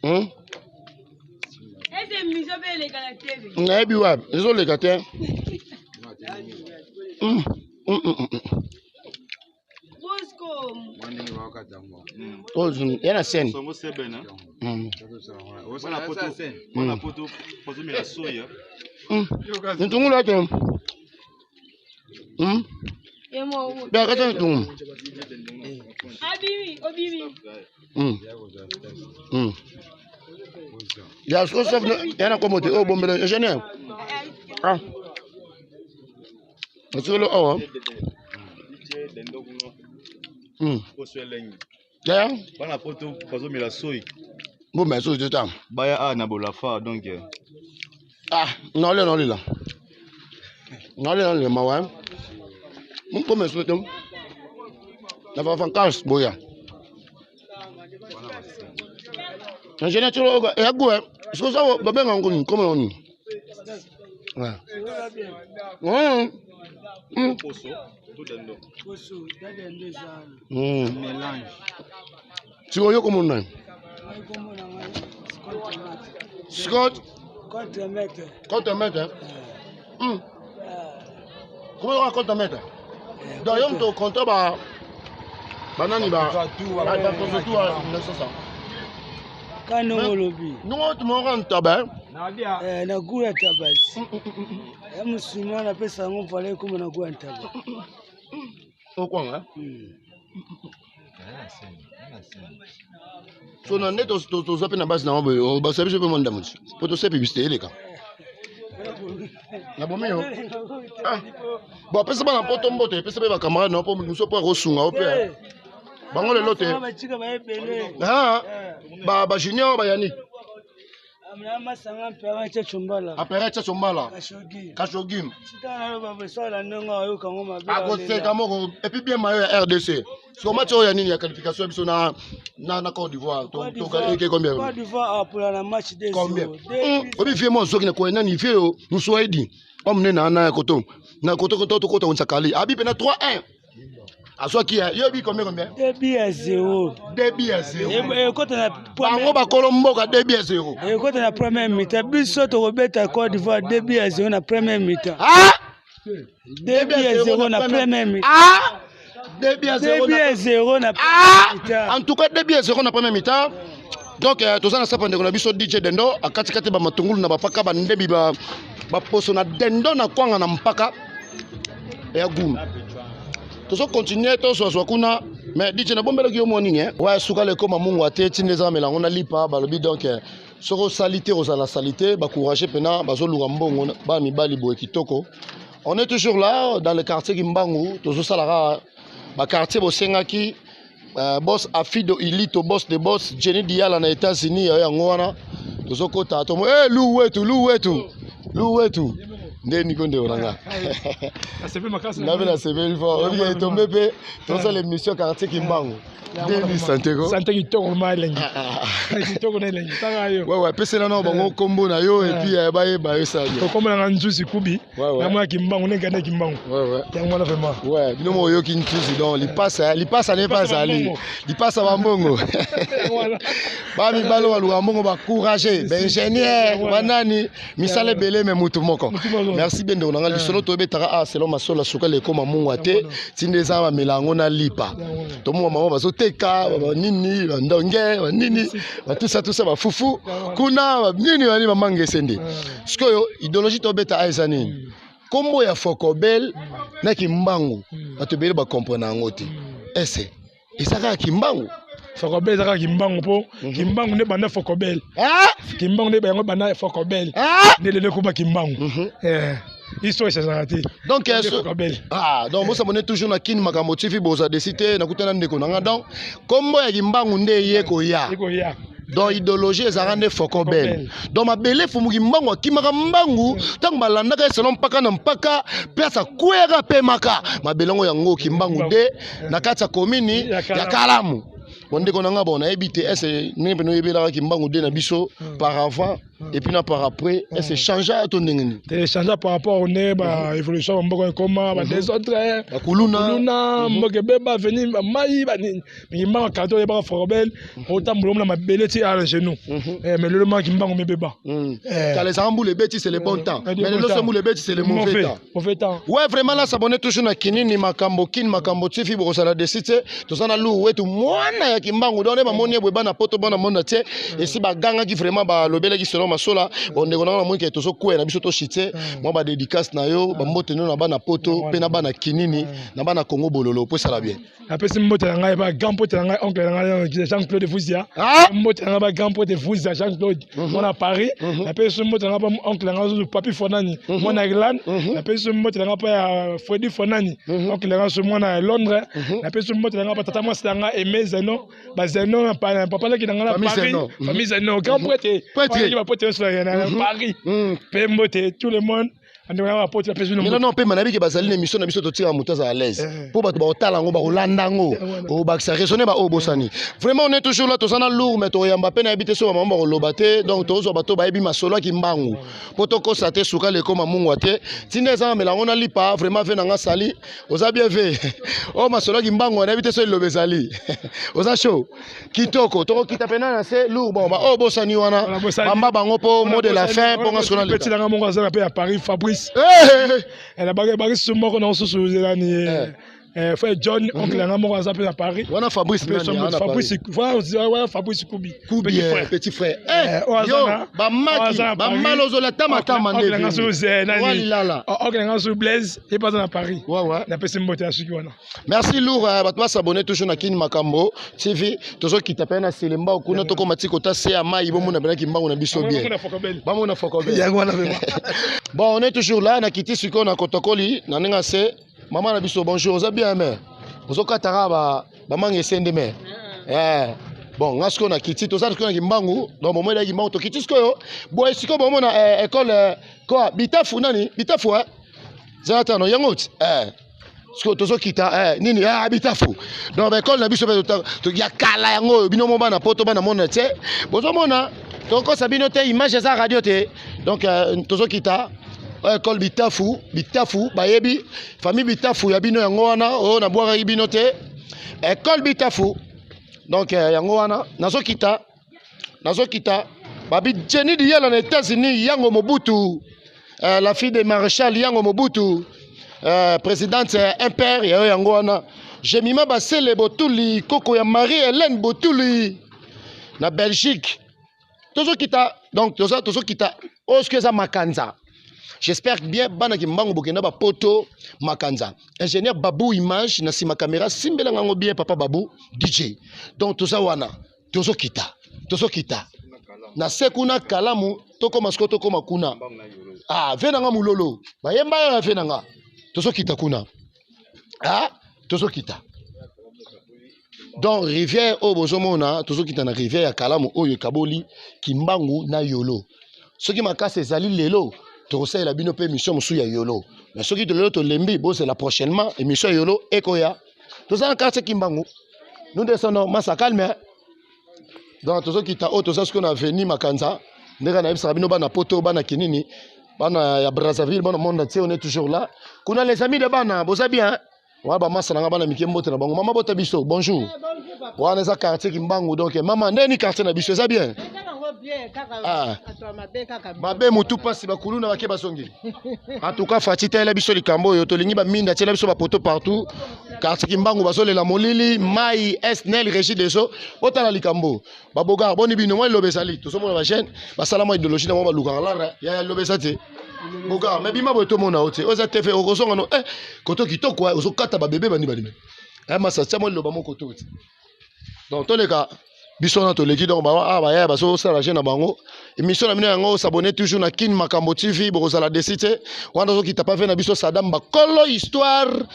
Ese miso be le kala TV.
Na ebi wa, ezo le kate.
Bosco.
Mwandingi wa okata mo.
Ozu, yana sen.
Somo sebena. Wana poto pozo mi la soya.
Ntungulu ate.
Yemo.
Ba kata ntungu.
Obibi.
Ya sko sof yana komote o bombele engineer. Ah. Osolo o.
Ya. Wana poto pozo mi la soya.
Bon mais so de temps.
Baya na bolafa donc.
Non là. Non là mawa. Mon comme so de. Na va vacances boya. En général tu e ago so so ba benga ngoni comme on. Ouais.
Poso, tout Dendo.
Poso, Dendo ça.
Mélange.
Tu vois yo comment on. Scott
contre-mètre.
Contre-mètre. Comment on contre-mètre? Donc yom to contre ba banani ba tout ça.
Kano lobi.
Nous tu m'en rend tabac.
Na gura tabasi. Musulmana na pesa ngo vale kuma na gura tabasi.
Okwa so na neto to zapi na base na mabe o ba sabi je pe monda muti poto sepi biste eleka Na bomi yo. Bon, pesa ba na poto mbote, pesa ba camarade na po muso po rosunga ope. Bango le lote. Ah. Ba junior ba yani.
Amna sanga mpera cha chumbala.
Apera cha chumbala. Kashogim.
Sitana ba besala nonga yo kango mabe.
Akoseka moko et puis bien mayo ya RDC. Sur match ya nini ya qualification biso na Côte d'Ivoire. To gagner combien?
Côte d'Ivoire pour la match des.
Combien? Obi vie mo soki na ko nani vie yo musoidi. Omne na koto. Na koto to unsakali. Abi pena 3-1. Aswa qui a yobi combien?
2-0.
2-0.
Et quand on a
bango ba Colombo ka 2-0.
Et quand on a première mi-temps, biso to robeta Côte d'Ivoire 2-0 na première mi-temps.
Ah!
2-0 na première mi-temps.
Ah! 2-0
na première mi-temps.
En tout cas 2-0 na première mi-temps. Donc tozana sapande ko na biso DJ Dendo akati ba matungulu na bapaka ba ndebi ba poso na Dendo na kwanga na mpaka ya gum. Tozo continuer to so kuna mais DJ na bombelo ki yo moni hein. Ouais suka le koma mungu ate tineza melango na lipa ba lobi donc soko salité la salité ba courager pena ba zo luka mbongo ba mibali boye kitoko. On est toujours là dans le quartier Kimbangu, tozo salara ba quartier bosengaki boss Afido Ilito boss de boss Jenny Diala na États-Unis ya ngwana tozo kota to Lou wetu ndeni konde oranga
la CV makasi
la CV il faut on est tombé pe tozo l'émission quartier Kimbangu Denis Santego
santé kitoko malengi kitoko na lengi tanga yo
ouais pese na no bango kombo na yo et puis ba yo sa
to kombo na nzusi kubi na mwa Kimbangu ne gane Kimbangu
ouais
yango na vraiment
ouais bino mo yo kintusi donc li passe ne passe ali li passe ba mbongo ba mi balo wa lu mbongo ba courager ba ingénieur banani misale belé me mutu moko merci bien de on a lisolo to betara selon masola suka le koma mungu ate tindeza ba melango na lipa to mo mama bazo teka nini ndonge nini tout ça ba fufu kuna nini bani mamange sende sikoyo idéologie to beta aizani kombo ya Fokobel na Kimbangu atobele ba comprendre ngote ese isaka Kimbangu
Fokobel zaka Kimbangu po Kimbangu ne banda Fokobel Kimbangu ne bango banda Fokobel ne le kuma Kimbangu histoire c'est raté
donc donc moi ça monnaie toujours na kin makamotifi boza décider na kutana ndeko nanga donc kombo ya Kimbangu nde yeko ya donc idéologie ezaka nde Fokobel donc mabele fumu Kimbangu akimaka mbangu tango balandaka selon mpaka na mpaka pesa kwera pe maka mabelongo yango Kimbangu de na kati ya komini ya Kalamu ondeko nanga bona ebite ese nembe no yebela Kimbangu de na biso par avant et puis na par après est changer à ton ndengeni
changer par rapport au ba évolution mboko comment ba des autres
kuluna
mboke beba venir mai ba nini Kimbangu kanto ya ba Fokobel autant boulom na mabele ti à genou mais le manque Kimbangu mebeba
quand les ambou les bêtis c'est le bon temps mais le somo les bêtis c'est le mauvais temps ouais vraiment là s'abonner toujours na kinini makambo tifi bo sala décider to sana lu wetu mwana ya Kimbangu donc ba moni bwe na poto bana mona tie et si ba ganga ki vraiment ba lobela ki selon masola on est na mo ke to so ko na biso to chite mo ba dédicace na yo ba mbote no na bana poto pe na bana kinini na bana Congo bololo po sala bien
apesi mbote na ngai ba grand pote na ngai oncle na ngai Jean-Claude Fouzia mbote na ngai ba grand pote Fouzia Jean-Claude on a Paris apesi mbote na ngai oncle na ngai Papi Fonani mo na Irlande apesi mbote na ngai pa Freddy Fonani oncle na ngai mo na Londres apesi mbote na ngai pa tata mo na ngai Aimé Zeno ba Zeno papa la ki na ngai na Paris famille Zeno grand pote Paris, Pembote, tout le monde.
Non, pe manabi ke bazali na mission na biso to tira mutaza à l'aise. Pour bato ba otala ngo ba olanda ngo, o ba sa raisonner ba obosani. Vraiment on est toujours là to sana lourd mais to yamba pe na habiter so mama ba lobate donc to zo bato ba ebi masolo Kimbangu. Potoko sate suka le koma mungu ate. Tinde za melango na lipa vraiment ve na nga sali. Oza bien ve. O masolo Kimbangu na habiter so lobezali. Oza show. Kitoko to kita pena na se lourd bon ba obosani wana. Bamba bango po mot de la fin pour nga sona le.
Petit na mongo za pe à Paris Fabrice. Elle a bagé ce mot qu'on a sous frère John oncle nanga moko aza pe na Paris
wana Fabrice
Fabrice Kubi
petit frère yo ba malozola tama
oncle nanga so nani oncle nanga so Blaise et pas na Paris na pesi mbote ya suki wana.
Merci lourd batwa s'abonner toujours na Kin Makambo TV tozo kitapa na Selemba okuna toko matiko ta se ama ibo mona bela kimbango na biso bien ba mona fokobel bon on est toujours là na kiti siko na kotokoli na ninga se maman na biso bonjour za bien mère ozo katara ba mange sende mère bon ngasko na kiti to za na kimbangu donc moment la kimbangu to kiti siko yo boy siko bo mona école quoi bitafu nani bitafu za tano yangot siko tozo kita nini bitafu donc école na biso to ya kala yango bino mo bana poto bana mona te bozo mona to ko sabino te image za radio te donc tozo kita école bitafu bayebi famille bitafu ya bino yango wana na bwaka bino te école bitafu donc yango wana nazokita babi Jenny Diala na États-Unis yango Mobutu la fille de maréchal yango Mobutu présidente impère yango wana Jemima Basele Botuli koko ya Marie-Hélène Botuli na Belgique tozokita donc tozokita oskeza makanza. J'espère bien bana kimbangu bokenda ba poto makanza. Ingénieur Babou image na sima caméra simbela ngango bien papa Babou DJ. Donc toza wana tozokita. Na sekuna kalamu toko maskoto koma kuna. Venanga mulolo. Ba yemba ya venanga. Tozokita kuna. Tozokita. Donc rivière obozomona tozokita na rivière ya kalamu oyo kaboli kimbangu na yolo. Soki makase ezali lelo Torosai la bino pe émission musu ya yolo. Mais ce qui te le lembi, bon c'est la prochainement émission yolo ekoya. Tout ça en quartier Kimbangu. Nous descendons massa calme. Donc tout ça qui t'a tout ça ce qu'on a venu makanza. Ndeka na ibsa bino bana poto bana kinini. Bana ya Brazzaville bana monde on est toujours là. Kuna les amis de bana, boza bien. Wa ba massa na bana mikembo te na bango. Mama bota biso, bonjour. Wa na za quartier Kimbangu donc maman ndeni quartier na biso ça bien. Mabe mutu pasi bakulu na bake basongi. En tout cas fatita la biso likambo yo to lingi ba minda tela biso ba poto partout. Quartier Kimbangu basole la molili mai esnel régie deso otala likambo. Ba boga boni bino mo lobesali. To somo ba chaîne ba salama idéologie na mo ba lukala ya lobesati. Boga mais bima boto mona ote. Oza TV okosonga no koto kitoko ozo kata ba bébé bani bani. Masa tsa mo loba mo koto ote. Donc tous les cas Bisona to leki donc ya baso sala jeune na bango émission na mino yango s'abonner toujours na Kin Makambo TV boko sala décide wanda zo kita pa fe na biso Sadam bakolo histoire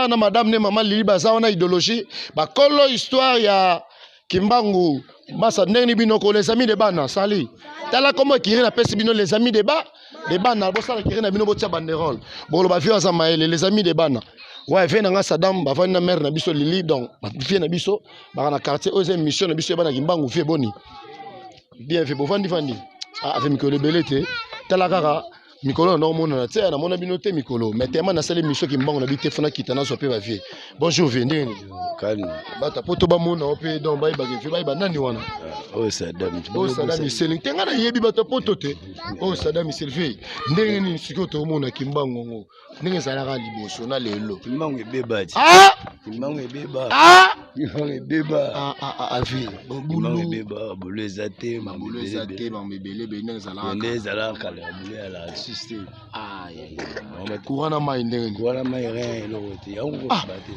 na madame ne maman Lili baza na idéologie bakolo histoire ya Kimbangu masa ndeni bino ko les amis de bana sali tala comment kiri na pesi bino les amis de bana bo sala kiri na bino bo tia banderole bolo ba vieux za maele les amis de bana. Ouais, venanga Sadam, bavani na mère na biso Lili donc vie na biso ba na quartier aux émissions na biso bana Kimbangu fait boni. Bien fait bovandi fandi. Avec mikolo belete, talakara mikolo no mona na tia na mona binote mikolo. Mais tellement na sale émission Kimbangu na bité fona kitana so pe ba vie. Bonjour vendeni. Calme. Bata poto ba mona ope donc ba ke ba nani wana. Sadam Michel tenga na yebi bata poto te. Sadam Michel fait. Ndenge ni sikoto mona Kimbangu ngo. Ndenge salaka liboso na lelo. Kimbangu ebeba ti. Kimbangu ebeba. Kimbangu ebeba. Avi. Kimbangu ebeba boleza te mambebele ndenge salaka. Ndenge salaka la boleza la système. Kurana mai ndenge. Kurana mai rien lokote. Yango ko bate.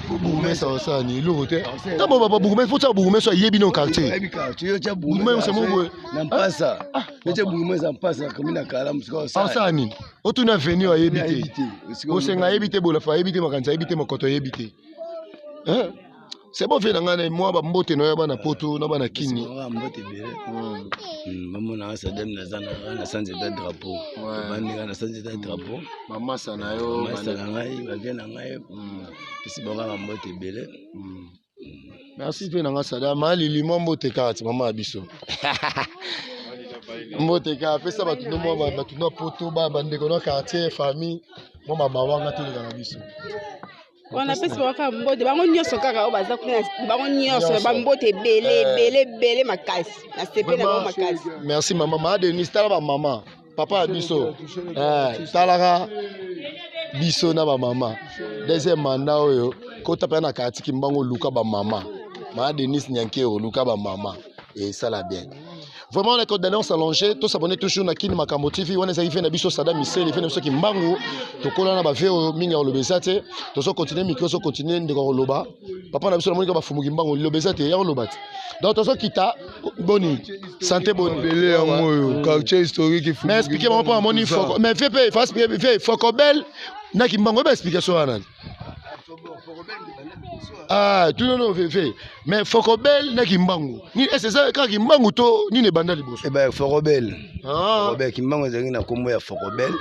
Bourgmestre osani lokote. Tabo baba bourgmestre faut ça bourgmestre yebi non quartier. Yebi quartier yo tia bourgmestre c'est mon nampasa. Yo tia bourgmestre nampasa comme na kala musiko osani. Otuna venir à yebité. Osenga yebité bola fa yebité makanza yebité makoto yebité. Hein? C'est bon fait ngana moi ba mbote no ba na poto na ba na kini. Mbote bele. Maman na Sadam na zana na sanze da drapeau. Bandi na sanze da drapeau. Mama sana yo mama ngai ba vient na ngai. Pisi ba mbote bele. Merci pe na Sadam mali limo mbote kati mama biso. Mbote ka pesa batu no mo batu no poto ba bande ko no quartier famille mo mama wanga to na biso. On a fait ce qu'on fait mbote bango nyoso kaka o baza kuna bango nyoso ba mbote belé makasi na sepe na makasi. Merci maman ma Denis tala ba maman papa biso talaka biso na ba mama deuxième mandat oyo kota pa na quartier Kimbangu luka ba mama ma Denis Nyankero luka ba mama et ça la bien. Vraiment les codes d'alliance allongés, tous s'abonner toujours na Kini Makambo TV, on est arrivé na biso Sada Misel, fait na Kimbangu, to kola na ba veo minga lobezate, to so continuer micro so continuer ndeko loba. Papa na biso na monika ba fumu Kimbangu lobezate ya lobate. Donc to so kita boni, santé boni.
Belé ya moyo, quartier historique fumu.
Mais expliquez-moi pas moni foko, mais fait Fokobel na Kimbangu ba explication ana. Ah, tout non fait. Mais Fokobel na Kimbangu. Ni c'est ça quand Kimbangu to ni ne banda liboso.
Eh ben Fokobel. Fokobel Kimbangu zangi na kombo ya Fokobel.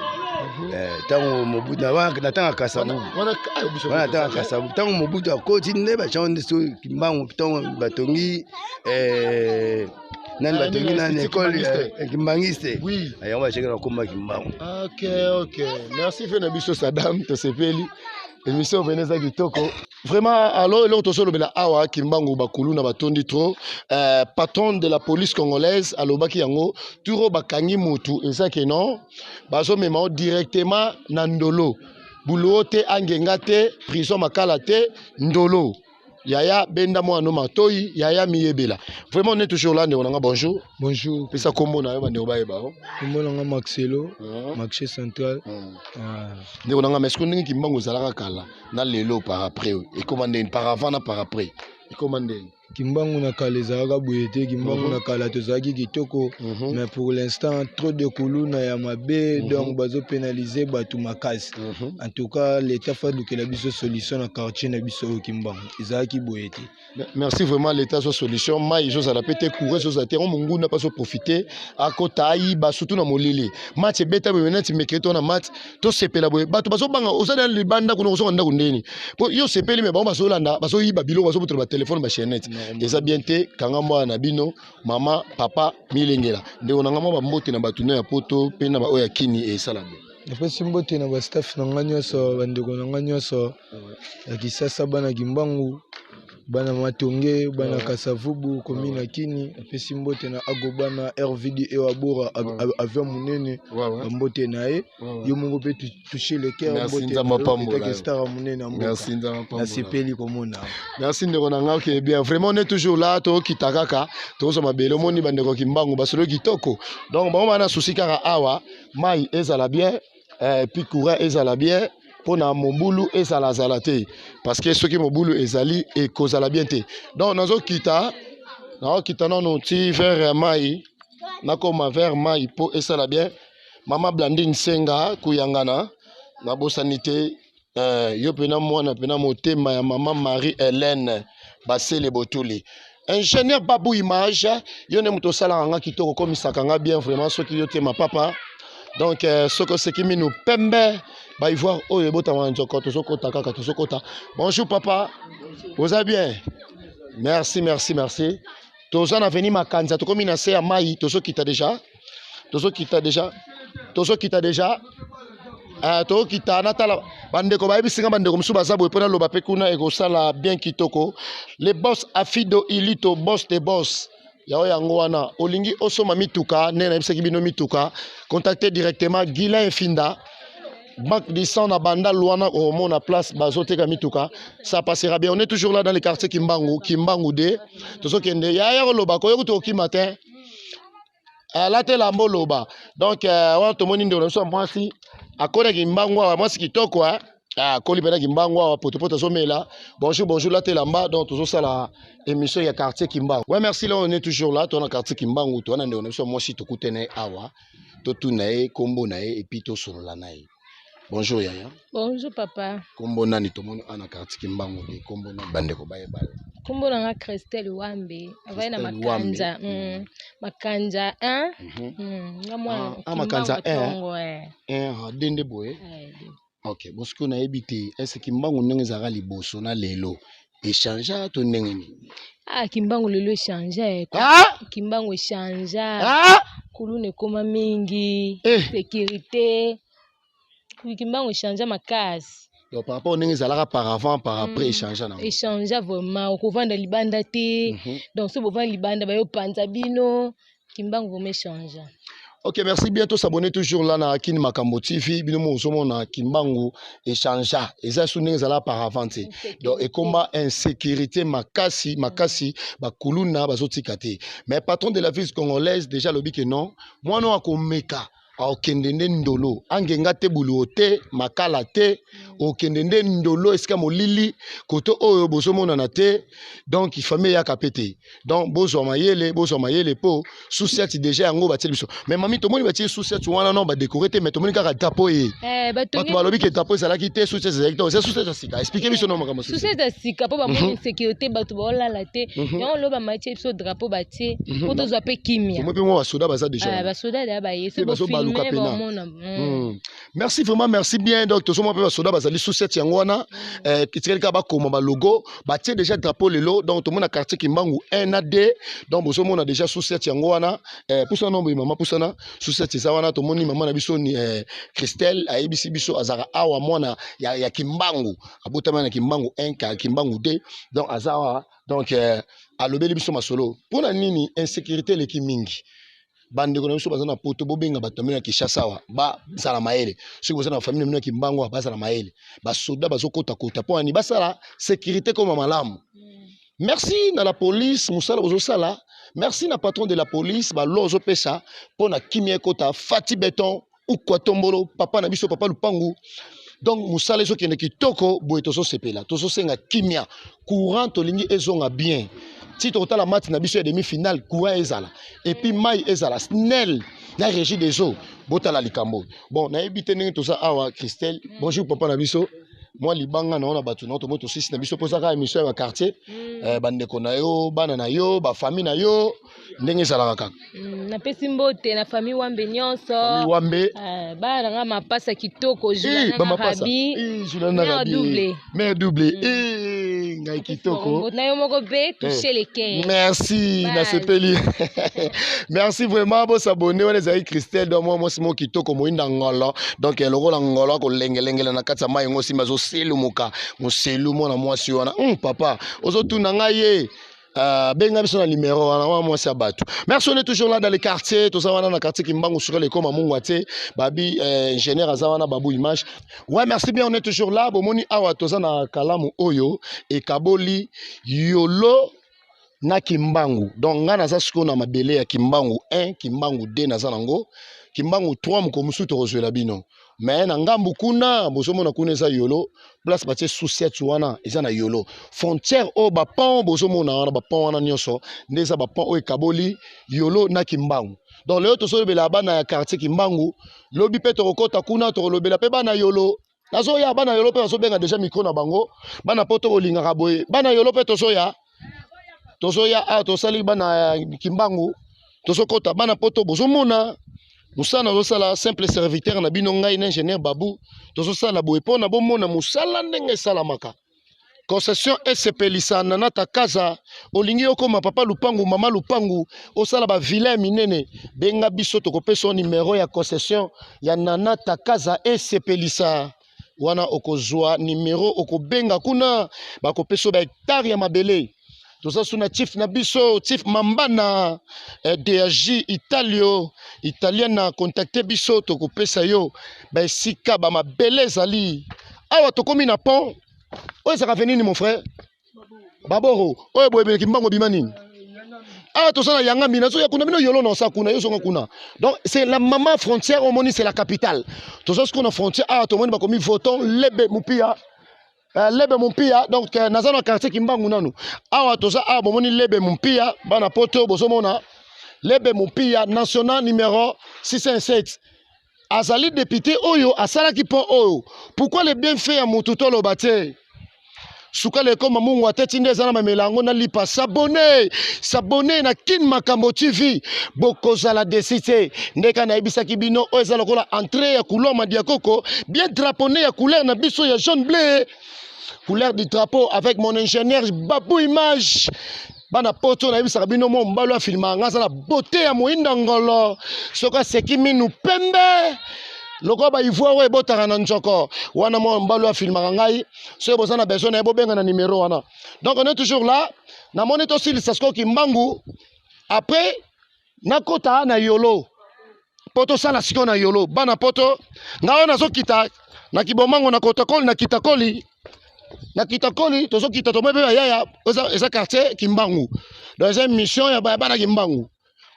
Tango Mobutu na tanga Kasabu. Wana tanga Kasabu. Tango Mobutu akoti ndeba chonde so Kimbangu tango batongi nani batongi na école Kimbangiste.
Oui.
Ayo ba cheka na kombo Kimbangu.
OK. Merci Fena biso Sadam to sepeli. Émission Veneza Kitoko. Vraiment, alors, l'autre solo bela awa Kimbangu bakulu na batondi trop. Patron de la police congolaise, alobaki yango, turo bakangi mutu, et ça que non, baso mema directement na ndolo. Boulote angengate, prison makalate, ndolo. Yaya benda mo ano matoi, yaya miyebela. Vraiment on est toujours là, on a bonjour.
Bonjour.
Pesa kombo na yo ba ndeba eba.
Kombo na Maxelo, marché central.
Ndeko na mais ko ndingi Kimbangu zalaka kala na lelo par après et commandé par avant na par après. Et commandé
Kimbangu na kala ezalaka boye te, Kimbangu na kala tozalaki kitoko, mais pour l'instant trop de kuluna ya mabe, donc bazo pénaliser batu makasi. En tout cas l'état fa lukela biso solution na quartier na biso Kimbangu ezalaki boye te.
Merci vraiment l'état so solution mai zo za la pété courir zo za terrain mungu na pas so profiter à kota ayiba surtout na molili match beta menati meketo na match to sepela boye batu baso banga osala libanda kuno so ndako ndeni po yo sepeli me ba baso landa baso yiba bilo baso butra ba téléphone ba chaînette eza bien te kanga mwa na bino mama papa milengela ndeko na ngamo ba mbote na batu na ya poto pe na ba oya kini e sala bien.
Napesi mbote na ba staff na nga nyonso bandeko na nga nyonso ya Kisasa bana Kimbangu bana Matonge bana Kasavubu komina Kini napesi mbote na Agobana RVD e wabora avion munene mbote na ye yo mongo pe toucher le cœur mbote na star munene mbote. Merci nzamapa na sepeli komona.
Merci ndeko na nga ke bien vraiment on est toujours là to kitakaka to so mabelo moni bandeko Kimbangu basolo kitoko donc ba on a souci kaka awa mai ezala bien puis courant ezala bien pona mobulu ezala zalate parce que ceux qui mobulu ezali et kozala bien te donc nazo kita non ti vers mai nakoma vers mai po ezala bien mama Blandine Senga kuyangana na bosanité yo pena mwana pena motema ya mama Marie Hélène Basele Botuli ingénieur Babou Image yo ne muto sala nga kitoko komisaka nga bien vraiment ceux qui yo te ma papa. Donc, ce que c'est qui nous permet de voir où les bonjour papa, vous allez bien? Merci. Tous en venu ma candidat, tu commis à Maï, tous ceux qui t'a déjà, tous qui t'a natala bande ko bayibi singa bande ko musuba zabo epona loba pe kuna e ko sala bien kitoko les boss afido ilito boss de boss. Yao yango wana olingi osoma mituka nena bisaki bino mituka contactez directement Guilain Finda banque de sang na banda luana au mona place bazoteka mituka ça passera bien. On est toujours là dans les quartiers Kimbangu de tozo kende ya loba ko yokuto ki matin la tela mboloba donc wa to moni ndo so mwasi akora Kimbangu wa mwasi kitoko Koli pena Kimbangu wa poto somela. Bonjour la telamba donc toujours ça la émission ya quartier Kimbangu. Ouais merci là on est toujours là ton quartier Kimbangu to na on so moi si to kutene awa to tunae kombo nae et puis to solola nae. Bonjour Yaya.
Bonjour papa.
Kombo nani to mono ana quartier Kimbangu de kombo na bande ko baye baye.
Kombo na Christelle Wambe avai na makanja makanja ngamwa
makanja dende boye. Ok, parce qu'on a habité, est-ce que Kimbangu n'est pas liboso na lelo échanger to ndengeni?
Kimbangu lelo échanger. Kimbangu échanger. Kulune koma mingi, sécurité. Kimbangu échanger makasi.
Donc par rapport au ndenge zalaka par avant par après échanger na.
Échanger vraiment, on vendre libanda te. Donc ce vendre libanda ba yo panza bino, Kimbangu vont échanger.
Ok, merci bien. Tous s'abonner toujours là na Kin Makambo TV. Binomo osomo na Kimbangu échange. Et ça souné zala par avance. Donc et comment insécurité makasi ba kuluna bazotikate. Mais patron de la ville congolaise déjà lobi que non. Moi non akomeka. Okendende ndolo angenga te bulu te makala te okendende ndolo eska molili koto oyo bozomona na te donc il famille ya kapete donc bozo mayele po sous-set déjà yango batie biso mais mami to moni batie sous-set wana non ba décorer te mais to moni kaka tapo e bato balobi ke tapo ezala ki te sous-set exactement c'est sous-set sika expliquer biso non makama
sous-set sika po ba moni sécurité bato ba la te yango lo ba matie biso drapeau batie po to zo pe kimia
moi pe moi basoda baza déjà
basoda da ba yese
merci vraiment merci bien donc tous moi pe basoda bazali sous-set yango wana kitikeli ka ba koma ba logo batie déjà drapeau lelo donc to mona quartier Kimbangu 1 à 2 donc bozo mona déjà sous-set yango wana poussa non maman poussa na sous-set ça wana to moni maman na biso ni Christelle ayebisi biso azara awa mona ya Kimbangu abotama na Kimbangu 1 ka Kimbangu 2 donc azawa donc alobeli biso masolo pona nini insécurité le kimingi bande ko na biso bazana poto bobenga batomela Kinshasa wa ba sala maele soki bozana famille mino Kimbangu ba sala maele ba soda bazokota kota po ani basala sécurité comme malamu. Merci na la police musala bozo sala merci na patron de la police ba lozo pesa pona kimie kota fati beton ou kwa tombolo papa na biso papa lupangu donc musala ezo kende kitoko boye tozo sepela tozo senga kimia courant tolingi ezonga bien si tu as la match na biso demi-finale courant ezala et puis mai ezala snell na régie des eaux botala likambo bon na ebité ndenge toza awa Christelle bonjour papa na biso moi libanga na ona batu na to moto sisi na biso posa ka émission ya quartier bande ko na yo bana na yo ba famille na yo ndenge ezala kaka
na pesi mbote na famille wambe nyonso
famille wambe
bana nga mapasa kitoko Julana Rabi
Julana doublé mère doublé ngai kitoko
na yo moko be toucher les 15
merci na sepeli merci vraiment bo s'abonner on les aïe Christelle donc moi simo kitoko moinda ngolo donc eloko la ngolo ko lengelengela na katsa mai ngosi mazo selu muka muselu mona mwasi wana papa ozotuna ngai benga biso na numéro wana mwasi abatu merci on est toujours là dans les quartiers tout ça wana na quartier Kimbangu sur les comme mungwate babi ingénieur azawana babu image ouais merci bien on est toujours là bomoni awa toza na kalamu oyo e kaboli yolo na Kimbangu donc nga naza siko na mabele ya Kimbangu 1 Kimbangu 2 naza nango Kimbangu 3 mukomusu to kozwela bino mais na ngambu kuna bozomona kuna eza yolo place batie sous-set wana eza na yolo frontière o ba pont bozomona wana ba pont wana nyonso ndeza ba pont o ekaboli yolo na Kimbangu donc leo tosolobela bana ya quartier Kimbangu lobi pe tokota kuna tolobela pe bana yolo nazoya bana yolo pe bazobenga déjà micro na bango bana poto kolingaka boye bana yolo pe tozoya tosali bana Kimbangu tozokota bana poto bozomona musala zosala simple serviteur na bino ngai na ingénieur babu tozosala boye pona bomona musala ndenge salamaka concession esepelisana na takaza olingi okoma papa lupangu mama lupangu osala ba vilain minene benga biso tokopesa numéro ya concession ya nana takaza esepelisa wana okozwa numéro okobenga kuna bakopesa ba hectare ya mabele toza suna chief na biso chief mambana DAG italien na contacter biso tokopesa yo ba sika ba mabele ezali awa tokomi na pont oyo ezaka venini mon frère baboro oyo boyebele Kimbangu bima nini awa toza na yanga mina so ya kuna bino yolo na osa kuna yo songo kuna donc c'est la maman frontière omoni c'est la capitale toza siko na frontière awa tomoni bakomi voton lebe mupia lebe mumpia donc nazana quartier Kimbangu nanu awa toza awa bomoni lebe mumpia bana poto bozomona lebe mumpia national numéro 607 azali député oyo asalaki pont oyo pourquoi les bienfaits ya mututo lo bate suka le koma mungu ateti ndeza na mamelango na lipa s'abonner na Kin Makambo TV bokozala desite ndeka na ebisaki bino oyo ezala kola entrée ya couleur madiakoko bien draponné ya couleur na biso ya jaune bleu couleur du drapeau avec mon ingénieur Babou Image bana poto na ebisaka bino mo mbalo afilma ngasa na beauté ya moinda ngolo soka seki minu pembe loko ba ivoire we botaka na njoko wana mo mbalo afilma ngai so bozana besoin na bobenga na numéro wana donc on est toujours là na monito sil sasko Kimbangu après nakota na yolo poto sala siko na yolo bana poto ngaona nazo kita na kibomango na kotakoli na kitakoli tozo kita to mebe yaya eza quartier Kimbangu dans une mission ya bana Kimbangu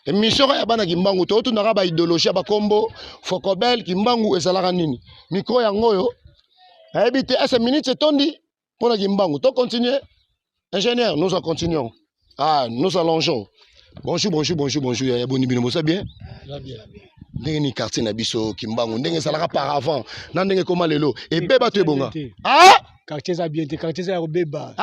mission ya bana Kimbangu to tu na ba idéologie ba kombo Fokobel Kimbangu ezalaka nini micro yango yo habite à 5 minutes tondi pour la Kimbangu to continuer ingénieur nous en continuons nous allongeons bonjour ya boni bino ça bien ndenge ni quartier na biso Kimbangu ndenge salaka par avant na ndenge koma lelo et beba to ebonga
quartier za bien quartier za beba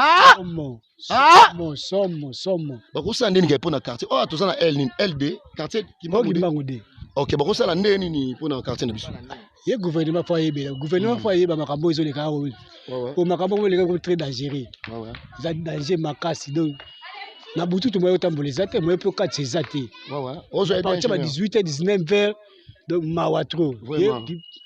somo
bakosa ndeni ke pona quartier to na LD quartier
Kimbangu de
OK bakosa la ndeni ni pona quartier na biso
ye gouvernement fa yeba makambo ezo leka ko makambo mo leka ko très dangereux za danger makasi donc na butu to moyo tamboleza te moyo pe ka tseza te
ozo
ba 18h 19h donc mawatro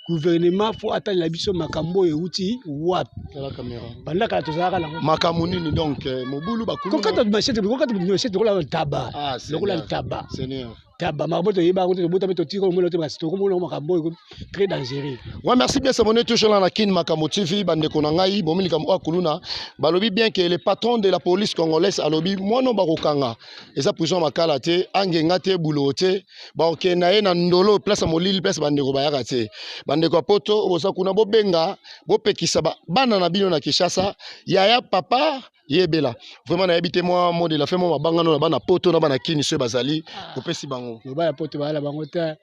gouvernement faut attendre la biso makambo euti wapi
la caméra
banda ka tozaka na
makambo nini donc mobulu bakulu
kokata machete lokola taba lokola taba
seigneur
taba maboto yeba ko to botameto tiko mo lote basito ko mo makambo très dangereux.
Ouais, merci bien, s'abonner toujours dans la Kin Makambo TV bande konangai bomili kam akuluna balobi bien que le patron de la police congolaise alobi mono bakokanga eza prison makala te angenga te bulote ba okena na ndolo place molili place bande ko bayaka te bande ko poto oza kuna bobenga bopekisa bana na bino na Kinshasa yaya papa yebela vraiment na habité moi mode la fait moi bangano na bana poto na bana kini se bazali kopesi bango
ba poto bala bango ta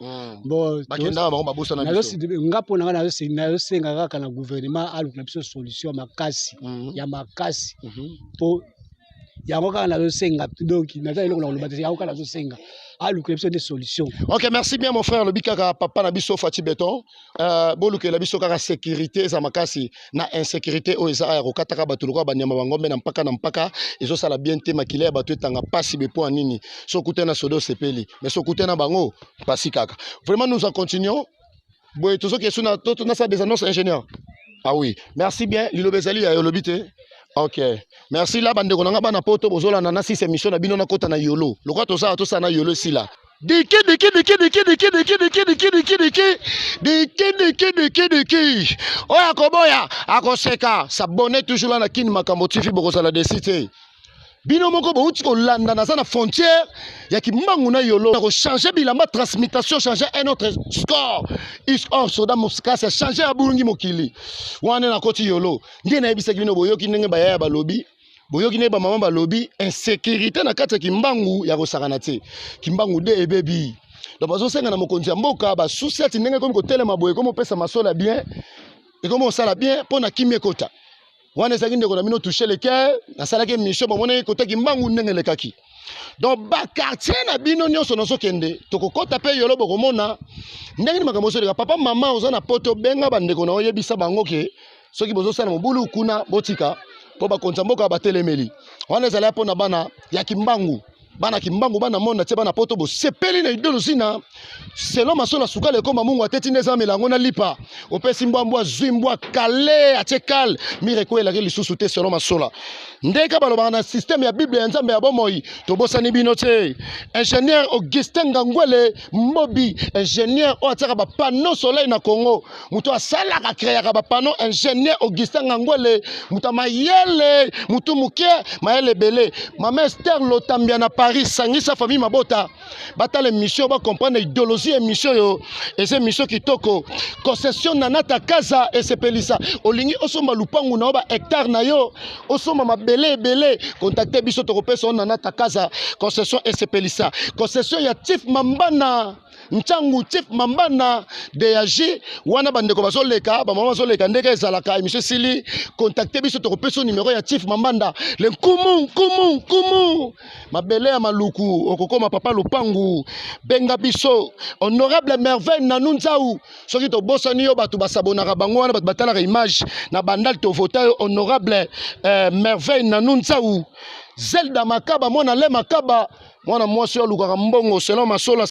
bon bakenda bango babosa na biso
ngapo na na senga kaka na gouvernement aluka biso solution makasi ya makasi po yango kaka na senga donc na za eloko na lobate yango kaka na senga aluka biso des solutions.
OK, merci bien mon frère le bikaka papa na biso Fati Beton boluka la biso kaka sécurité za makasi na insécurité o eza ya kokataka bato lokwa banyama bangombe na mpaka ezo sala bien te makile ya bato etanga pasi be po nini so kutena sodo sepeli mais so kutena bango pasi kaka vraiment nous en continuons boy tozo ke suna to na sa des annonces ingénieur oui merci bien lilo bezali ya lobite. OK, merci la bande konanga bana poto bozola na 6 émission na bino na kota na yolo lokwa to sa na yolo sila diki oya koboya akoseka s'abonner toujours là na Kin Makambo TV bokozala desité bino moko bouti ko landa na za na frontière ya Kimbangu na yolo ko changer bilamba transmutation changer un autre score soda muskasa changer abulungi mokili wana na koti yolo ngi na ebisa bino boyoki ndenge bayaya balobi boyoki ne ba mama balobi insécurité na kati Kimbangu ya kosakana te Kimbangu de ebebi donc bazo senga na mokonzi ya mboka ba souciati ndenge komi ko telema boye komo pesa masola bien et komo sala bien pona kimie kota wana ezaki ndeko na bino toucher le cœur nasalaki mission bamona kota Kimbangu ndenge lekaki donc ba quartier na bino nyonso nazokende tokokota pe yolo bokomona ndenge ni makambo soleka papa mama oza na poto benga bandeko na oyebisa bango ke soki bozosala mobulu kuna botika po bakonza mboka batelemeli wana ezala po na bana ya Kimbangu bana Kimbangu bana mona te bana poto bo sepeli na idéologie na selon masola sukale koma mungu ateti ndeza melango na lipa opesi mbwa zwimbwa kale atekal mireko elaki lisusu te selon masola ndeka baloba na système ya bible ya nzambe ya bomoi tobosani bino te ingénieur Augustin Ngangwele Mobi ingénieur o ataka ba panneau soleil na Congo muto asala ka créer ka ba panneau ingénieur Augustin Ngangwele muto mayele muto muke mayele belé mama Esther Lotambia na Paris sangisa famille mabota batale mission ba comprendre idéologie et mission yo et c'est mission kitoko concession nanata kaza et c'est pelisa olingi osoma lupangu na ba hectare na yo osoma belé contacter biso to kopesa nanata kaza concession et c'est pelisa concession ya Tif Mambana Nchangu Tif Mambana DAG wana bandeko bazoleka ba mama bazoleka ndeka ezalaka monsieur Sili contacter biso to kopesa numéro ya Tif Mambanda le kumu mabele ya maluku okokoma papa lupangu benga biso honorable merveille na nunzau soki to bosani yo batu basabonaka bango wana batu batalaka image na bandal to vota honorable merveille na nunzau Zelda Makaba mwana le Makaba mwana mwasi yo lukaka mbongo selon masola